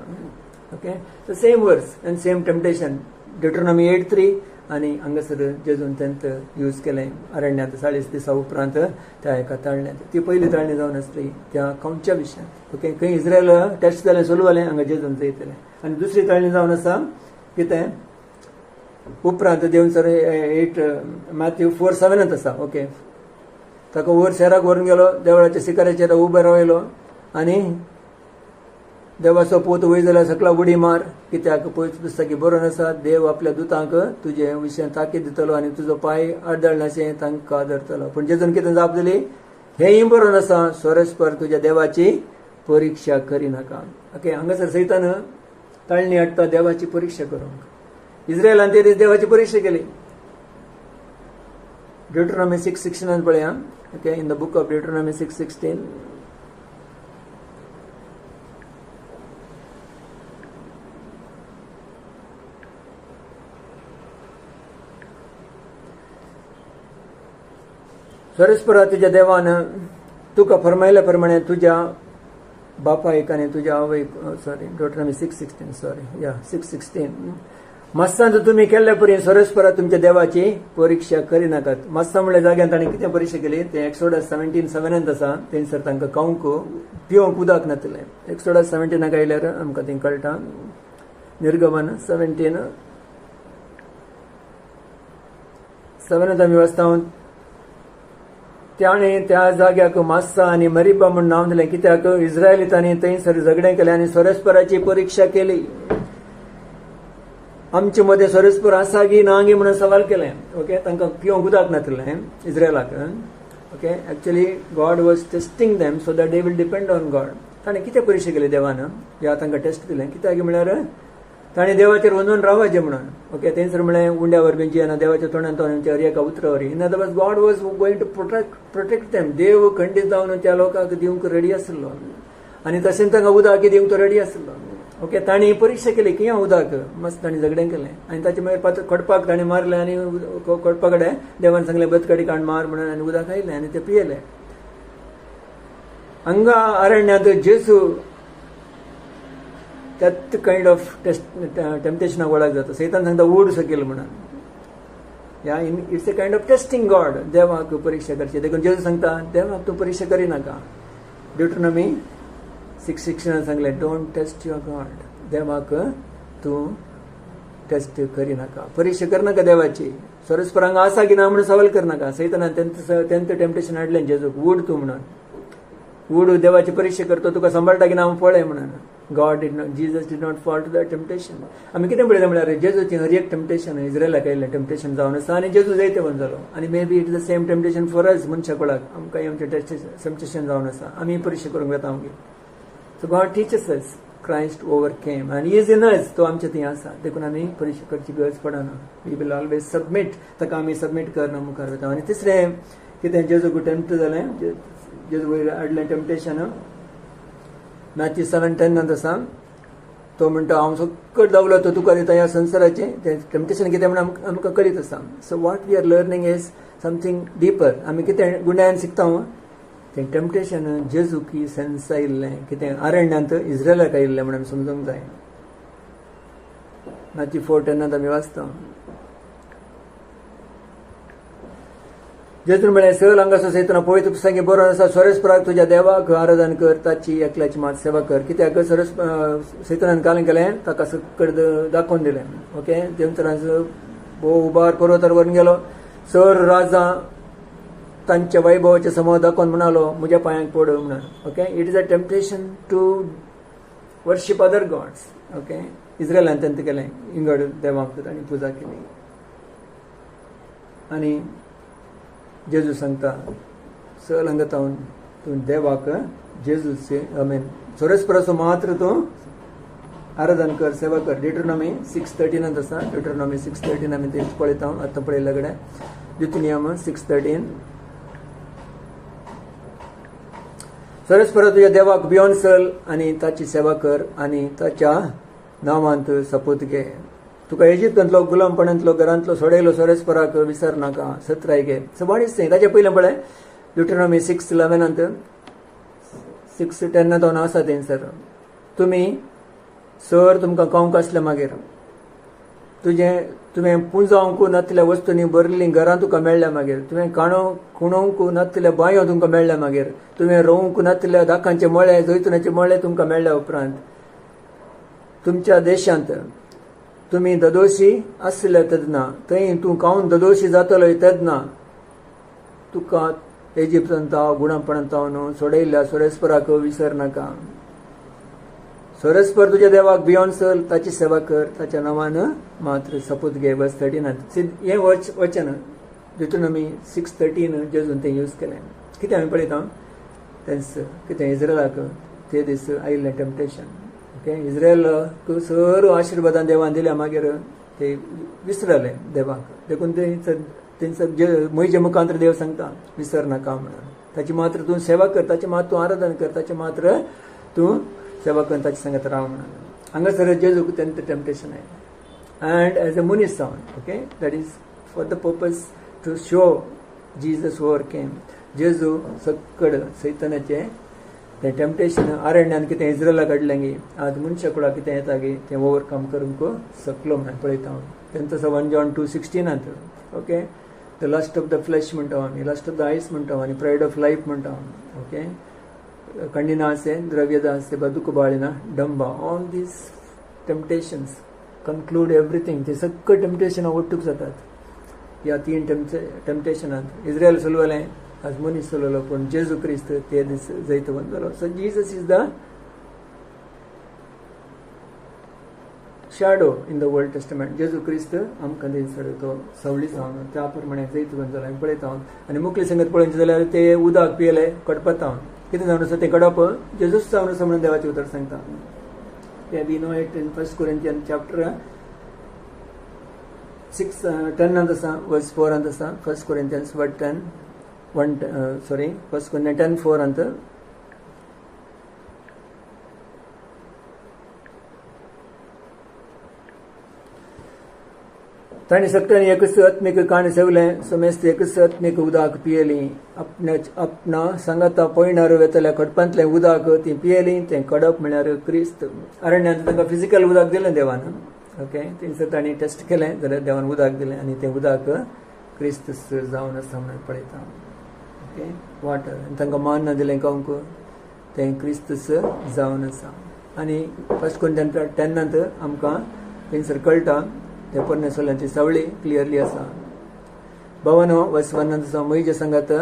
ओके. द सेम वर्स एंड सेम टेम्पटेशन. डिटरनॉमी 8:3 आनी हांगासर जेजून तेंत यूज केलें अरण्यांत 40 दिसा उपरांत त्या एका ताळण्यांत. ती पयली ताळणी जावन आसली त्या कौंच्या विशयांत. ओके. खंय इस्रायल टेस्ट जालें सोलवलें हांगा जेजून जैतलें. आनी दुसरी ताळणी जावन आसा कितें उपरांत देवन सर 8 मॅथ्यू 4:7 आसा. ओके. ताका वयर शेराक व्हरून गेलो, देवळाच्या शिखराचेर उबो रावयलो आनी देवाचो पूत वय जाल्यार सकला उडी मार, कित्याक पवित्र पुस्तकी बरोवन आसा, देव आपल्या दुतांक तुजे विशय ताकीद दितलो आनी तुजो पांय आडळनाशें तांकां धरतलो. पूण जेजून कितें जाप दिली, हेंय बरोवन आसा, सोरस्पर तुज्या देवाची परीक्षा करिनाका. ओके, हांगासर सैतान ताळणी हाडटा देवाची परीक्षा करूंक. इस्रायलान ते दीस देवाची परीक्षा केली. ड्युटरॉनॉमी 6:16 पळया. Okay, in the book of Deuteronomy 6:16. सोरस्परा तुझ्या देवान तुका फरमायल्या प्रमाणे तुझ्या बापायक आनी तुझ्या आवयक, सॉरी ड्युटरॉनॉमी 6:16 मस्तांत तुम्ही केल्ल्या परी सोरस्परा तुमच्या देवाची परीक्षा करिनाकात. मस्तां म्हणल्या जाग्यान ताणें कितें परीक्षा केली ते एक्सोडस 17:7 आसा. थंयसर तांकां खावंक पिवंक उदक नासलें. एक्सोडस 17 आयल्यार आमकां थंय कळटा. निर्गमन 17:7 आमी वाचता. त्याने त्या जाग्याक मास्सा आनी मरिबा म्हूण नांव दिलें, कित्याक इस्रायलितांनी थंयसर झगडें केलें आनी सोरस्पराची परीक्षा केली. आमचे मदें सोरस्पर आसा की ना गी म्हणून सवाल केलें. ओके, तांकां पिवंक उदक नासलें इस्रायलाक. Okay, actually God was testing them so that they will depend on God. ताणें कितें परीक्षा केली देवान, ह्या तांकां टेस्ट दिलें. कित्याक म्हळ्यार ताणें देवाचेर वचून रावचें म्हणून. ओके, थंयसर म्हळें उंड्या वरवीं जी आनी देवाच्या तोंडान तोंडांच्या एका उतरावरी. In other words God was going to protect them. देव खंडीत जावन त्या लोकांक दिवंक रेडी आसलो आनी तशेंच तांकां उदक दिवंक तो रेडी आसलो. ओके, तांणी परीक्षा केली की उदक मस्त तांणी झगडें केलें आनी ताचे मागीर खडपाक ताणें मारलें आनी खडपा कडेन देवान सांगलें बदकाडी काण मार म्हणून आनी उदक आयलें आनी ते पियेलें. हांगा अरण्यात जेजू त्यात काइंड ऑफ टेम्पटेशनाक वळख जाता. सैतान सांगता उड सकयल म्हणून. या it's a kind of testing God. देवाक परीक्षा करची. देखून जेजू सांगता देवाक तूं परीक्षा करिनाका. ड्युटरॉनॉमी 6:16 सांगलें डोंट टेस्ट युअर गॉड. देवाक तूं टेस्ट करिनाका, परीक्षा करनाका देवाची. सोरस्परांक आसा की ना म्हणून सवाल करनाका. सैतानान तेंत टेम्पटेशन हाडलें जेजूक, उड तूं म्हणून. उड देवाची परीक्षा करतो, तुका सांबाळटा की ना हांव पळय म्हणून. God did not, Jesus did not fall to the temptation. आमी कितें पळयलें म्हळ्यार जेजूची हर एक टेम्पटेशन इस्रायलाक आयिल्लें टेम्पटेशन जावन आसा आनी जेजू जायते वन जालो. आनी may be it is the same temptation for us. मनशाक वळख आमकांय आमचें टेम्पटेशन जावन आसा. आमी परीक्षा करूंक येता आमगे. सो गॉड टीचस अस. क्रायस्ट ओवरकेम आनी इज इन अस. तो आमचे थंय आसा. देखून आमी परीक्षा करची गरज पडना. We will always submit. ताका आमी सबमीट करना मुखार वता. आनी तिसरें कितें जेजूक टेम्प्ट जालें, जेजू वयर हाडलें टेम्पटेशन. मॅथ्यू 7:10 आसा. तो म्हणटा हांव सकट दावलो तो तुका दिता ह्या संवसाराचें. तें टेम्पटेशन कितें म्हणून आमकां कळीत आसा. So what we are learning is something deeper. आमी कितें गुंड्यान शिकता तें टेम्पटेशन जेजू की सेन्स आयिल्लें, कितें अरण्यांत इस्रायलाक आयिल्लें म्हणून समजूंक जाय. मॅथ्यू 4:10 आमी वाचता. जेजून म्हळें चल हांगासर सैताना पवित्र पुस्तकांत बरोवन आसा सोरस्पराक तुज्या देवाक आराधन कर, ताची एकल्याची मात सेवा कर. कित्याक सैतानान कालें केलें ताका सकट दाखोवन दिलें. ओके, थंयसर भोव उबार पर्वतार व्हरून गेलो. सर राजा तांच्या वैभवाचे समोर दाखोवन म्हणालो म्हज्या पांयांक पड म्हणून. Okay, it is a temptation to worship other gods. Okay, इस्रायलान तेंत केलें. इंगड देवाक तांणी पुजा केली. आनी जेजू सांगता चल हांगा तूं देवाक जेजूचे सोरस्पराचो मात्र तूं आराधन कर, सेवा कर. ड्युटरॉनॉमी 6:13 आसा. ड्युटरॉनॉमी 6:13 आमी तेच पळयता आतां पळयल्या कडेन. द्वितीनियम 6:13. सोरस्परा तुज्या देवाक भियोन चल आनी ताची सेवा कर आनी ताच्या नांवांत सपूत घे. तुका इजिप्तांतलो गुलामपणांतलो घरांतलो सोडयलो सोरस्पराक विसर नाका, सत्राय घे. So what is thing. ताचे पयलें पळय ड्युटरॉनॉमी 6:11 6:10 आसा थंयसर. तुमी सर तुमकां खावंक आसलें मागीर तुवें पुंजावंक नासलेल्या वस्तूंनी भरिल्लीं घरां तुका मेळ्ळ्या मागीर. तुवें खुणोवंक नासलेल्या बांयो तुमकां मेळ्ळ्या मागीर. तुवें रोवंक नासलेल्या दाखांचे मळे, जैतुनाचे मळे तुमकां मेळ्ळ्या उपरांत. तुमच्या देशांत तुमी ददोशी आसले तेदना, थंय तूं खावन ददोशी जातलो तेदना तुका इजिप्तांत गुणापणांत सोडयल्ल्या सोरस्पराक विसर नाका. सरस्पर तुझ्या देवाक भियोन चल, ताची सेवा कर, ताच्या नांवान मात्र सपूत घे. वर्स 13 हे वचन डिट्रोनॉमी 6:13 जेजून ते यूज केलें. कितें आमी पळयता तेंच कितें इस्रायलाक ते दीस आयिल्लें टेम्पटेशन. ओके, इस्रायलाक सर्व आशिर्वादां देवान दिल्या, मागीर ते विसरले देवाक. देखून तेंचं म्हजे मुखांतर देव सांगता विसर नाका म्हणून. ताची मात्र तूं सेवा कर, ताचे मात्र तूं आराधन कर, ताचे मात्र तूं सेवा कर, ताचे सांगत राव म्हणून. हांगासर जेजूक तेंचं टेम्पटेशन आहे. अँड एज अ मनीस जावन, okay, that is for the purpose to show Jesus overcame. जेजू सक्कड सैतानाचे ते टेम्पटेशन आरण्यान कितें इस्रायला घडलें गी, आज मनशा कुळा कितें येता गी तें ओवरकम करूंक सकलो म्हणून पळयता. तेंचो 1 John 2:16 okay, the lust of the flesh म्हणटा आमी, लस्ट ऑफ द आयस म्हणटा आनी प्रायड ऑफ लायफ म्हणटा. ओके, कण्ಣಿನ ಆಸೆ, ದ್ರವ್ಯದ ಆಸೆ, ಬದುಕು ಬಾಳಿನ ಡಂಬ, all these temptations conclude everything. ते सगळे टेम्पटेशन ओट्टूक जातात ह्या 3 टेम्पटेशनांत. इस्रायल चलवलें, आज मनीस चलवलो, पूण जेजू क्रिस्त ते दीस जैतवंत जालो. So Jesus is the shadow in the old testament. जेजू क्रिस्त आमकां दिसता तो सवळी जावन त्या प्रमाणे जैतवंत जालो आमी पळयता. आनी मुखली संगत पळोवचें जाल्यार ते उदक पियेलें कडपता. कितें जावन आसा तें कडप जेजूच जावन आसा म्हणून देवाचें उतर सांगता. ते we know it in 1 Corinthians chapter 6:10 आसा, वर्स 4 आसा. 1 Corinthians 1:10 1 Corinthians 10:4 अंत. ताणी सगळ्यांनी एकच आत्मीक काण सेवलें, समेस्त एकच आत्मीक उदक पियेलीं. आपणा सांगाता पळयणार वेतल्या कडपांतलें उदक ती पियेलीं. तें कडप म्हळ्यार क्रिस्त. अरण्यांत तांकां फिजिकल उदक दिलें देवान. ओके, थंयसर तांणी टेस्ट केलें जाल्यार देवान उदक दिलें आनी तें उदक क्रिस्त जावन आसा म्हणून पळयता. Okay, water. आनी तांकां मान दिलें खावंक, तें क्रिस्त जावन आसा. आनी 1 Corinthians 10 आमकां थंयसर कळटा ते परमेश्वराची सवळी क्लियरली आसा. भावानो, वर्स 1 आसा, म्हजे सांगात,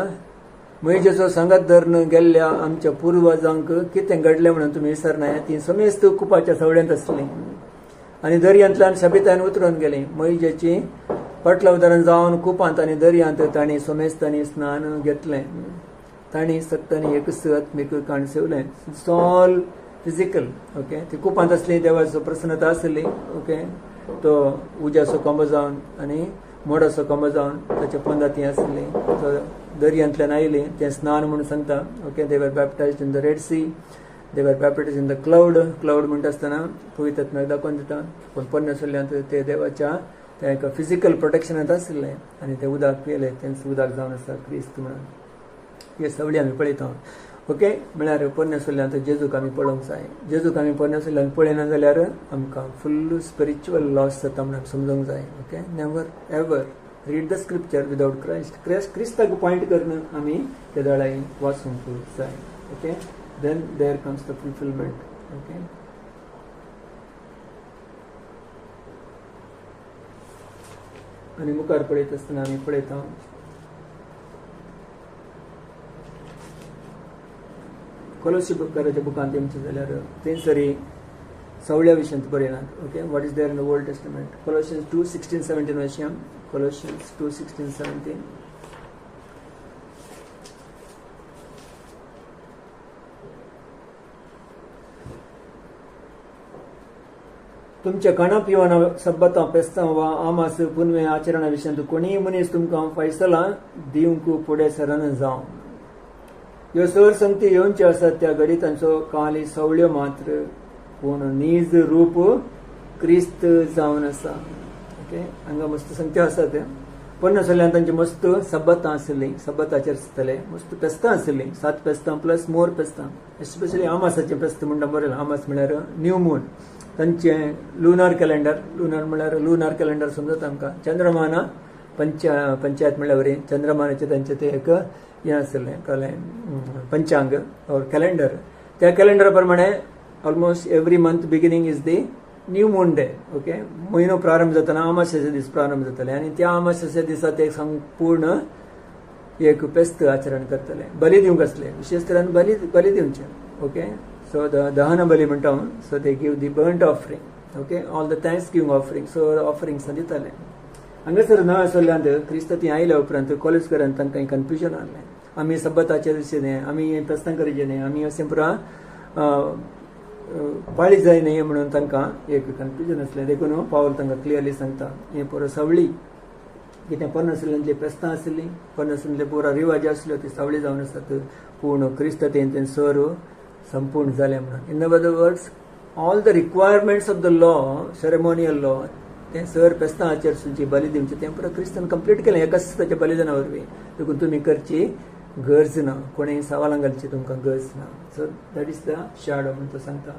म्हजेचो सांगात धरून गेल्ल्या आमच्या पुर्वजांक कितें घडलें म्हणून तुमी विसरनाय. ती समेस्त कुपाच्या सवळ्यांत आसलीं आनी दर्यांतल्यान शाबितान उतरून गेलीं. म्हजेची पटला उदाहरण जावन कुपांत आनी दर्यांत तांणी समेस्तांनी स्नान घेतलें. तांणी सत्तांनी एकच आत्मीक काण सेवलें. It's all physical. ओके, ती कुपांत आसली, देवाचो प्रसन्नता आसली. ओके, तो उज्याचो कोंबो जावन आनी मोडाचो कोंबो जावन ताच्या पोंदां ती आसली. तो दर्यांतल्यान आयली, तें स्नान म्हणून सांगता. ओके, दे वर बॅप्टायज्ड इन द रेड सी, दे वर बॅप्टायज्ड इन द क्लाउड. क्लाउड म्हणटा आसतना पवित्र आत्म्याक दाखोवन दिता. पूण परमेश्वरांत ते देवाच्या त्या एका फिजिकल प्रोटेक्शनांत आसले आनी ते उदक पियेलें. तेंच उदक जावन आसा क्रिस्त म्हणून. हे सवळी आमी पळयता. ओके, म्हळ्यार परमेश्वरांत जेजूक आमी पळोवंक जाय. जेजूक आमी परमेश्वरांत पळयना जाल्यार आमकां फुल्ल स्पिरिच्युअल लॉस जाता म्हणून समजूंक जाय. Okay, never ever read the scripture without Christ. क्रिस्ताक पॉयंट करून आमी ते दळाई वाचूंक जाय. Okay, then there comes the fulfilment. Okay, आनी मुखार पळयत आसतना आमी पळयता कोलोसी बुकाराच्या बुकांत तेमचें जाल्यार थंयसरी सवळ्या विशयांत बरयनात. Okay, what is there in the old Testament. Colossians 2:16-17 वाचया. Colossians 2:16-17. तुमच्या खाणा पिवाना सब्बतां पेस्तां वा आमास पुनवे आचरणा विशयांत कोणीय मनीस तुमकां फैसला दिवंक फुडें सरना जावं. ह्यो सर संगती येवच्यो आसात त्या घडी तांचो काली सवळ्यो मात्र, पूण नीज रूप क्रिस्त जावन आसा. ओके, हांगा मस्त संगत्यो आसात. परमेश्वरान तांची मस्त सब्बतां आसलीं, सब्बताचेर आसतले मस्त पेस्तां आसलीं, 7 पेस्तां प्लस मोर पेस्तां. एस्पेशली आमासाचें पेस्त म्हणटा बरें. आमास म्हळ्यार न्यू मून. तांचें लुनार कॅलेंडर. लुनार म्हळ्यार लुनार कॅलेंडर समजता आमकां. चंद्रमाना पंचायत म्हळ्यार बरी. चंद्रमानाचें तांचें तें एक हें आसलें कळ्ळें, पंचांग और कॅलेंडर. त्या कॅलेंडरा प्रमाणे almost every month beginning is the new moon day. Okay, म्हयनो प्रारंभ जातना अमाशेचे दीस प्रारंभ जातले आनी त्या अमाशेच्या दिसा ते संपूर्ण एक पेस्त आचरण करतले. बली दिवंक आसले, विशेष तरेन बली दिवचे. Okay, So the dahana bali म्हणटा, so they give the burnt offering, okay, all the thanksgiving offering, so offerings दिताले. हांगासर नवे आसल्यान क्रिस्त ती आयल्या उपरांत कॉलेजकरांत तांकां कन्फ्युजन आसलें. आमी सब्बताचेर दिसचे न्ही, आमी प्रस्ताव करचे न्ही, आमी अशें पुरा पाळी जाय न्ही म्हणून तांकां एक कन्फ्युजन आसलें. देखून पावल तांकां क्लियरली सांगता, हें पुरो सावळी कितें परमेश्वरांतली प्रस्ताव आसली, परमेश्वरांतले पुरा रिवाज आसल्यो ती सावळी जावन आसात, पूण क्रिस्ततेन तें सर संपूर्ण जालें म्हणून. In other words, all the requirements of the law, ceremonial law, तें सर पेस्तांचेर सुची बली दिवचें तें पुरो क्रिस्तान कंप्लीट केलें एकाच ताच्या बलिदाना वरवीं. देखून तुमी करची गरज ना, कोणेय सवालां घालची तुमकां गरज ना. So that is the shadow म्हणून तो सांगता.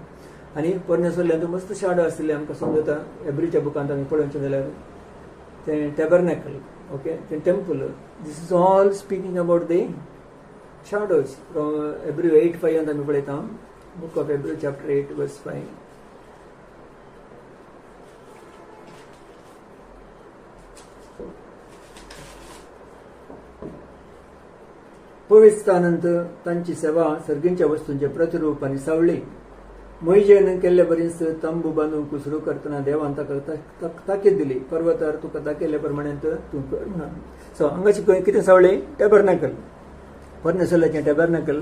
आनी परमेश्वरांतल्यान मस्त शॅडो आसले आमकां समजता. एब्रीच्या बुकांत आमी पळोवचें जाल्यार तें टॅबरनॅकल, ओके, तें temple, this is all speaking about the shadows. From Hebrew 8:5 and आमी पळयता, book of Hebrew chapter 8 verse 5. पवित्र स्थानांत तांची सेवा सर्गींच्या वस्तूंचे प्रतिरूप आनी सावळी. मोइशेन केल्ले परिस तंबू बांदूंक सुरू करतना देवान ताका ताकीद दिली, पर्वतार तुका दाखयल्ले प्रमाणे तूं कर म्हणून. सो हांगाची कितें सावळी? टॅबरनॅकल, परमेश्वराचें टॅबरनॅकल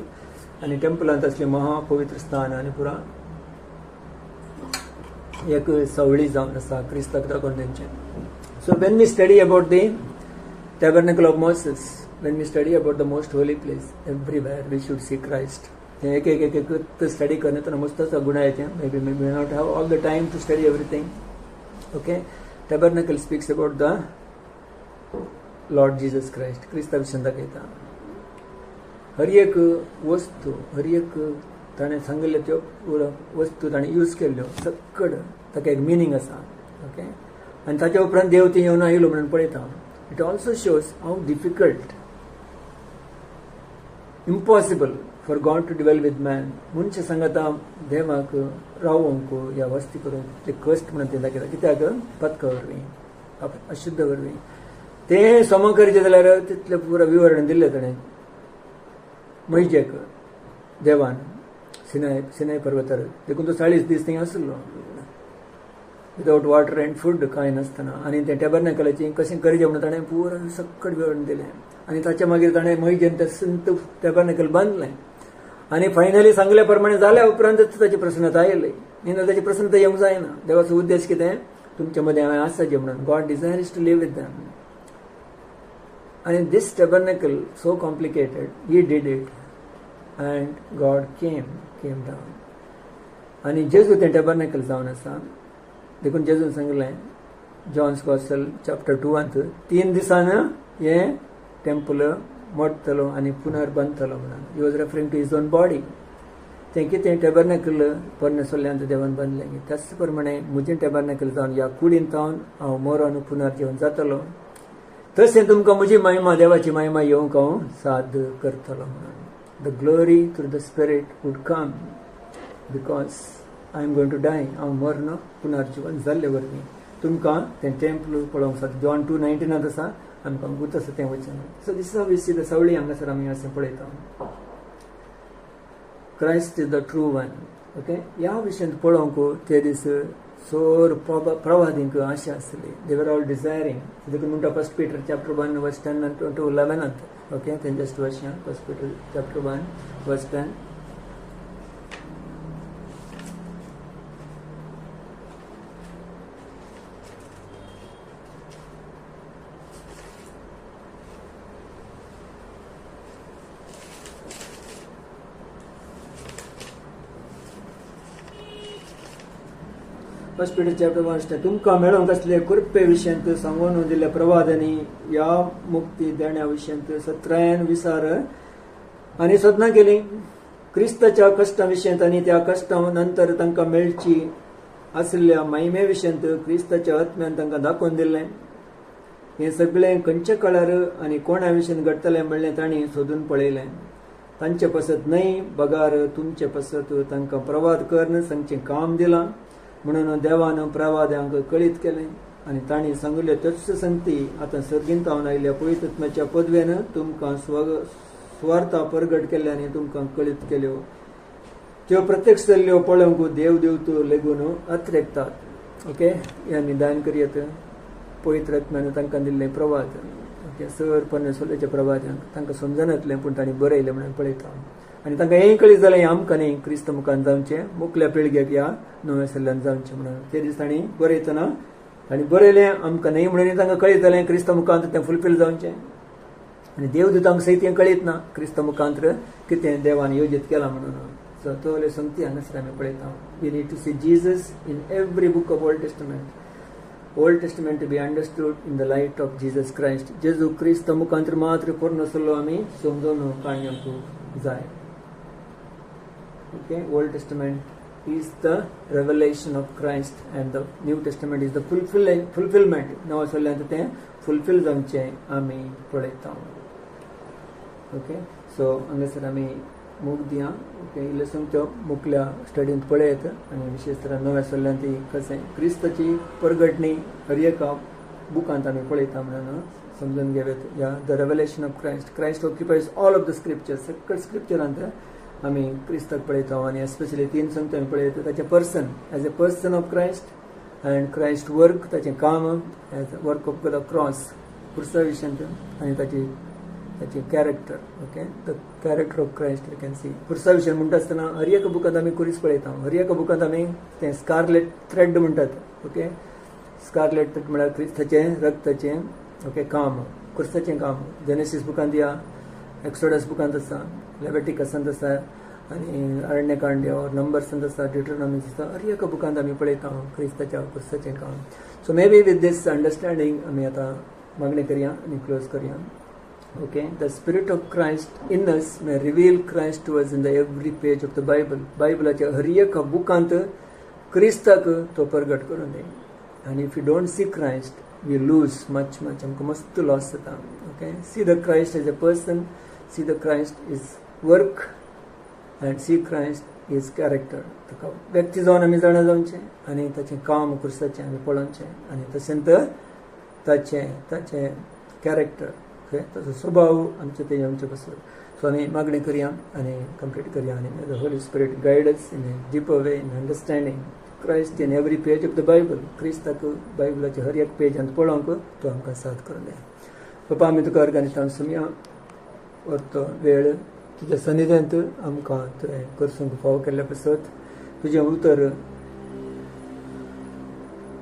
आनी टेंपलांत असलें महापवित्र स्थान आनी पुरा एक सावळी जावन आसा क्रिस्ताक दाखोवन तेंचें. So when we study about the tabernacle of Moses, when we study about the most holy place, everywhere we should see Christ. एक एक एक स्टडी करने मस्त गुण आहे. May be not have all the time to study everything. Okay, tabernacle speaks about the Lord Jesus Christ. क्रिस्ता विशयी दाखयता. हर एक वस्तू, हर एक ताणें सांगिल्ल्यो त्यो वस्तू ताणें यूज केल्ल्यो सकड ताका एक मिनींग आसा. ओके, आनी ताच्या उपरांत देव ती येवन आयलो म्हणून पळयता. It also shows how difficult, impossible for God to dwell with man. मनशा सांगता देवाक रावोंक ह्या वस्ती करूंक ते कश्ट म्हणून ते दाखयता. कित्याक? पदका वरवीं, अशुद्ध वरवीं. तें सम करचें जाल्यार तितलें पुरो विवरण दिल्लें ताणें मोइशेक देवान सिनाय पर्वतार. देखून तो 40 दीस थंय आसलो विदाउट वॉटर एंड फूड, कांय नासतना. आनी तें टॅबरनॅकलाचें कशें करचें म्हणून ताणें पुरो सक्कड विवरण दिलें. आनी ताच्या मागीर ताणें मोइशेन तें संत टॅबरनॅकल बांदलें. आनी फायनली सांगल्या प्रमाणे जाल्या उपरांतच ताची प्रसन्नता आयली. न्ही ताची प्रसन्नता येवंक जायना. देवाचो उद्देश कितें? तुमचे मदें हांवें आसाचें म्हणून. God desires to live with them. आनी this tabernacle so complicated, he did it and God came down. आणि जेजू तें टॅबरनॅकल जावन आसा. देखून जेजून सांगलें जॉन्स गॉस्पेल चॅप्टर 2 3 दिसान हें टेंपल मोडटलो आनी पुनर बांदतलो म्हणून. He was referring to his own body. तें कितें टॅबरनॅकल परमेश्वरान देवान बांदलें. त्याच प्रमाणे म्हजें टॅबरनॅकल जावन ह्या कुडींत हांव मरोन पुनर्जीवन जातलो. तशें तुमकां म्हजी महिमा, देवाची महिमा येवंक हांव साद करतलो म्हणून. The glory through the Spirit would come because I am going to die. हांव मरन पुनर्जीवन जाल्ले वरवीं. तुमकां तें टेंपल पळोवंक जाता. जॉन 2:19 आसा, आमकां गुत आसा तें वचन. So this is we see the सावळी हांगासर आमी अशें पळयता. Christ is the true one. Okay, ह्या विशयान पळोवंक ते दीस सोर प्रवादींक आशा आसली. दे वर ऑल डिझायरींग. देखून म्हणटा 1 Peter chapter 1 verse 10 to 11. Okay, then just version 1 Peter chapter 1 verse 10. First Peter chapter 1 तुमकां मेळोंक असले कृपे विशयंत सांगून दिल्ल्या प्रवादांनी ह्या मुक्ती देण्या विशयंत सत्रायन विचार आनी सदना केली. क्रिस्ताच्या कश्टा विशयंत आनी त्या कश्टा नंतर तांकां मेळची आसलेल्या महिमे विशयंत क्रिस्ताच्या आत्म्यान तांकां दाखोवन दिल्लें. हें सगळें खंयच्या काळार आनी कोणा विशयंत घडटलें म्हणलें तांणी सोदून पळयलें. तांचे पसत न्हय, बगार तुमचे पसत तांकां प्रवाद करन सांगचें काम दिलां म्हणून देवान प्रवाद्यांक कळीत केलें. आनी तांणी सांगल्यो त्योच संगती आतां सर्गींतावन आयिल्ल्या पवित्रत्वाच्या पदवेन तुमकां स्वार्था परगट केल्ले आनी तुमकां कळीत केल्यो. त्यो प्रत्यक्ष जाल्ल्यो पळोवंक देव देवतो लेगून अत्रेकतात. ओके, ह्या निदान करियत पवित्र आत्म्यान तांकां दिल्लें प्रवाचन. ओके, सर परमेश्वराचें प्रवाचन तांकां समजनातलें पूण तांणी बरयलें म्हणून पळयता. आनी तांकां हेंय कळीत जालें आमकां न्ही क्रिस्त मुखान जावचें, मुखल्या पिळगेक ह्या नव्या सल्ल्यान जावचें म्हणून. ते दीस तांणी बरयतना तांणी बरयलें आमकां न्ही म्हणून तांकां कळीत जालें क्रिस्त मुखांत तें फुलफील जावचें. आनी देवदूतांक सयत हें कळीत ना क्रिस्त मुखांत कितें देवान योजीत केलां म्हणून. सो तो संगती हांगासर आमी पळयता. We need to see Jesus in every book of old testament. Old testament to be understood in the light of Jesus Christ. जेजू क्रिस्त मुखांतर मात्र पूर्ण सल्लो आमी समजून काडूंक जाय. Okay, Old Testament is the revelation of Christ and the New Testament is the fulfillment. नवो सल्ल्यांत तें फुलफील जावचें आमी पळयता. ओके, सो हांगासर आमी मूग दिया. ओके, इल्लो समतो मुखल्या स्टडींत पळयत आनी विशेश तरेन नव्या सल्ल्यांत कशें क्रिस्ताची परगटणी हर एका बुकांत आमी पळयता म्हणून समजून घेवेत. या the revelation of Christ. Christ occupies all of the scriptures. सकट स्क्रिप्चरांत आमी क्रिस्ताक पळयता आनी एस्पेशली 3 संगती आमी पळयता ताचें person as a person of Christ and Christ work, ताचें काम as work of the cross क्रुसा विशयांत आनी ताचें character. Okay, the character of Christ we can see. क्रुसा विशयन म्हणटा आसतना हर एक बुकांत आमी कुरीस पळयता. हर एक बुकांत आमी तें स्कारलेट थ्रेड म्हणटात. ओके, स्कारलेट थ्रेड म्हळ्यार क्रिस्ताचें रक्ताचें ओके काम, क्रुसाचें काम. जेनेसीस बुकांत या, एक्सोडस बुकांत आसा, लेविटिकसांत आसा आनी अरण्यकांड और नंबर्सांत आसा, डिट्रोनॉमींत आसा. हर एका बुकांत आमी पळयता क्रिस्ताच्या क्रुसाचें काम. So may be with this understanding आमी आतां मागणी करया आनी क्लोज करया. Okay, the spirit of Christ in us may reveal Christ to us in the every page of the Bible. बायबलाच्या हर एका बुकांत क्रिस्ताक तो प्रगट करून दी. आनी if you don't see Christ we lose much आमकां मस्त लॉस जाता. Okay, see the Christ as a person, see the Christ is work and see Christ is character. ताका व्यक्ती जावन आमी जाणा जावचें आनी ताचें काम क्रुसाचें आमी पळोवचें आनी तशेंच ताचें कॅरेक्टर ताचो स्वभाव आमचे ते आमचे बसून. सो आमी मागणी करया आनी कंप्लीट करया आनी the Holy Spirit guide us in a deeper way in understanding Christ in every page of the Bible. क्रिस्ताक बायबलाच्या हर एक पेजांत पळोवंक तो आमकां साथ करून दिया. पप्पा आमी तुका अर्गानिस्तान सुमया तो वेळ तुज्या सन्निध्यांत आमकां तुवें करसूंक फाव केल्ल्या पासत तुजें उतर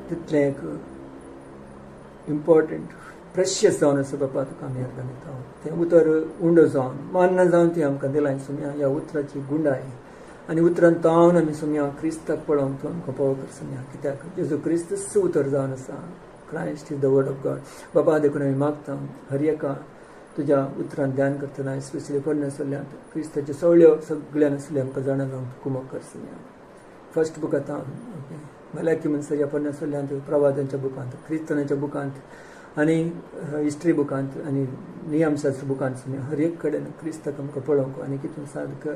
तितलें इम्पॉर्टंट प्रेशियस जावन आसा बापा तुका आमी अर्गां दिता. तें उतर उंड जावन मान्न जावन ती आमकां दिलां सुमया. ह्या उतराची गुंडाय आनी उतरान तावन आमी सुमया क्रिस्ताक पळोवंक तूं आमकां फाव कर सुमया. कित्याक जेजू क्रिस्तच उतर जावन आसा. Christ is the word of God. बापा देखून आमी मागता हर एका तुज्या उतरान ध्यान करतना स्पेशली परमेश्वरांत क्रिस्ताच्यो सगळ्यान आसले आमकां जाणा जावंक कुमक कर सुमया. फर्स्ट बुक आतां ओके मलाकी म्हणसर ह्या परमेश्वरांत प्रवादांच्या बुकांत, क्रिस्तानाच्या बुकांत आनी हिस्ट्री बुकांत आनी नियमशास्त्र बुकांत सुमया हर एक कडेन क्रिस्ताक आमकां पळोवंक आनी कितें साद कर.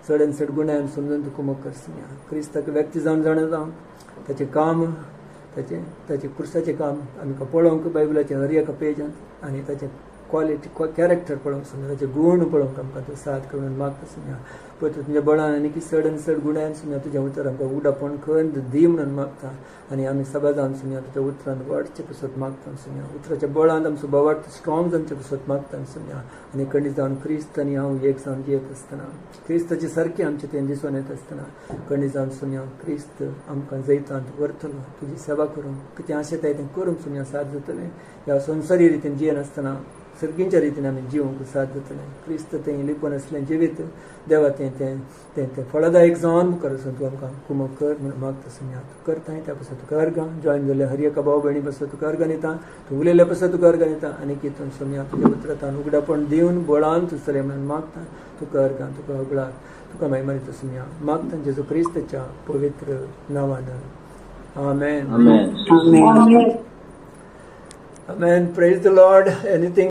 चड चड गुणायन समजून तूं कुमक कर सुमया. क्रिस्ताक व्यक्ती जावन जाणा जावंक ताचें काम ताचें क्रुसाचें काम आमकां पळोवंक बायबलाच्या हर एका पेजांत आनी ताचें क्वॉलिटी कॅरेक्टर पळोवंक सुमया. ताचे गुण पळोवंक आमकां तूं साथ करून मागता सुमया. पळय तूं तुज्या बळान आनी की चड गुणायन सुमया तुजें उतर आमकां उडापण खंत दी म्हणून मागता आनी आमी सभा जावन सुमया तुज्या उतरान वाडचे पासत मागता सुमया. उतराच्या बळान आमचो बोवाड स्ट्रॉंग जावचे पासत मागता सुमया. आनी खंडीत जावन क्रिस्त आनी हांव एक जावन जियेत आसतना क्रिस्ताचे सारकें आमचें तें दिसून येत आसतना खंडीत जावन सुमया क्रिस्त आमकां जैतांत व्हरतलो. तुजी सेवा करूंक कितें आशेताय तें करूंक सुमया साथ जातलें. ह्या संवसारी रितीन जियेन आसतना सर्गींच्या रितीन आमी जिवंक साथ जातलें. क्रिस्त तें लिपोवन आसलें जिवीत देवा तें फळदायक जावन मुखार वचून तूं आमकां कुमक कर म्हणून मागता सुमया. तूं करताय त्या पासून तुका अर्गां जॉयन जाल्ल्या हर एका भाव भयणी पासून तुका अर्गां दिता. तूं उलयल्ल्या पासून तुका अर्गां दिता आनी कितून सुमया तुज्या उतरांतान उगडापण दिवन बळान तूं चलय म्हणून मागता. तुका अर्गां तुका उगडाक तुका महिमा दिता सुमया. मागता जेजू क्रिस्ताच्या पवित्र नांवान. आमेन. Amen. Praise the Lord. Anything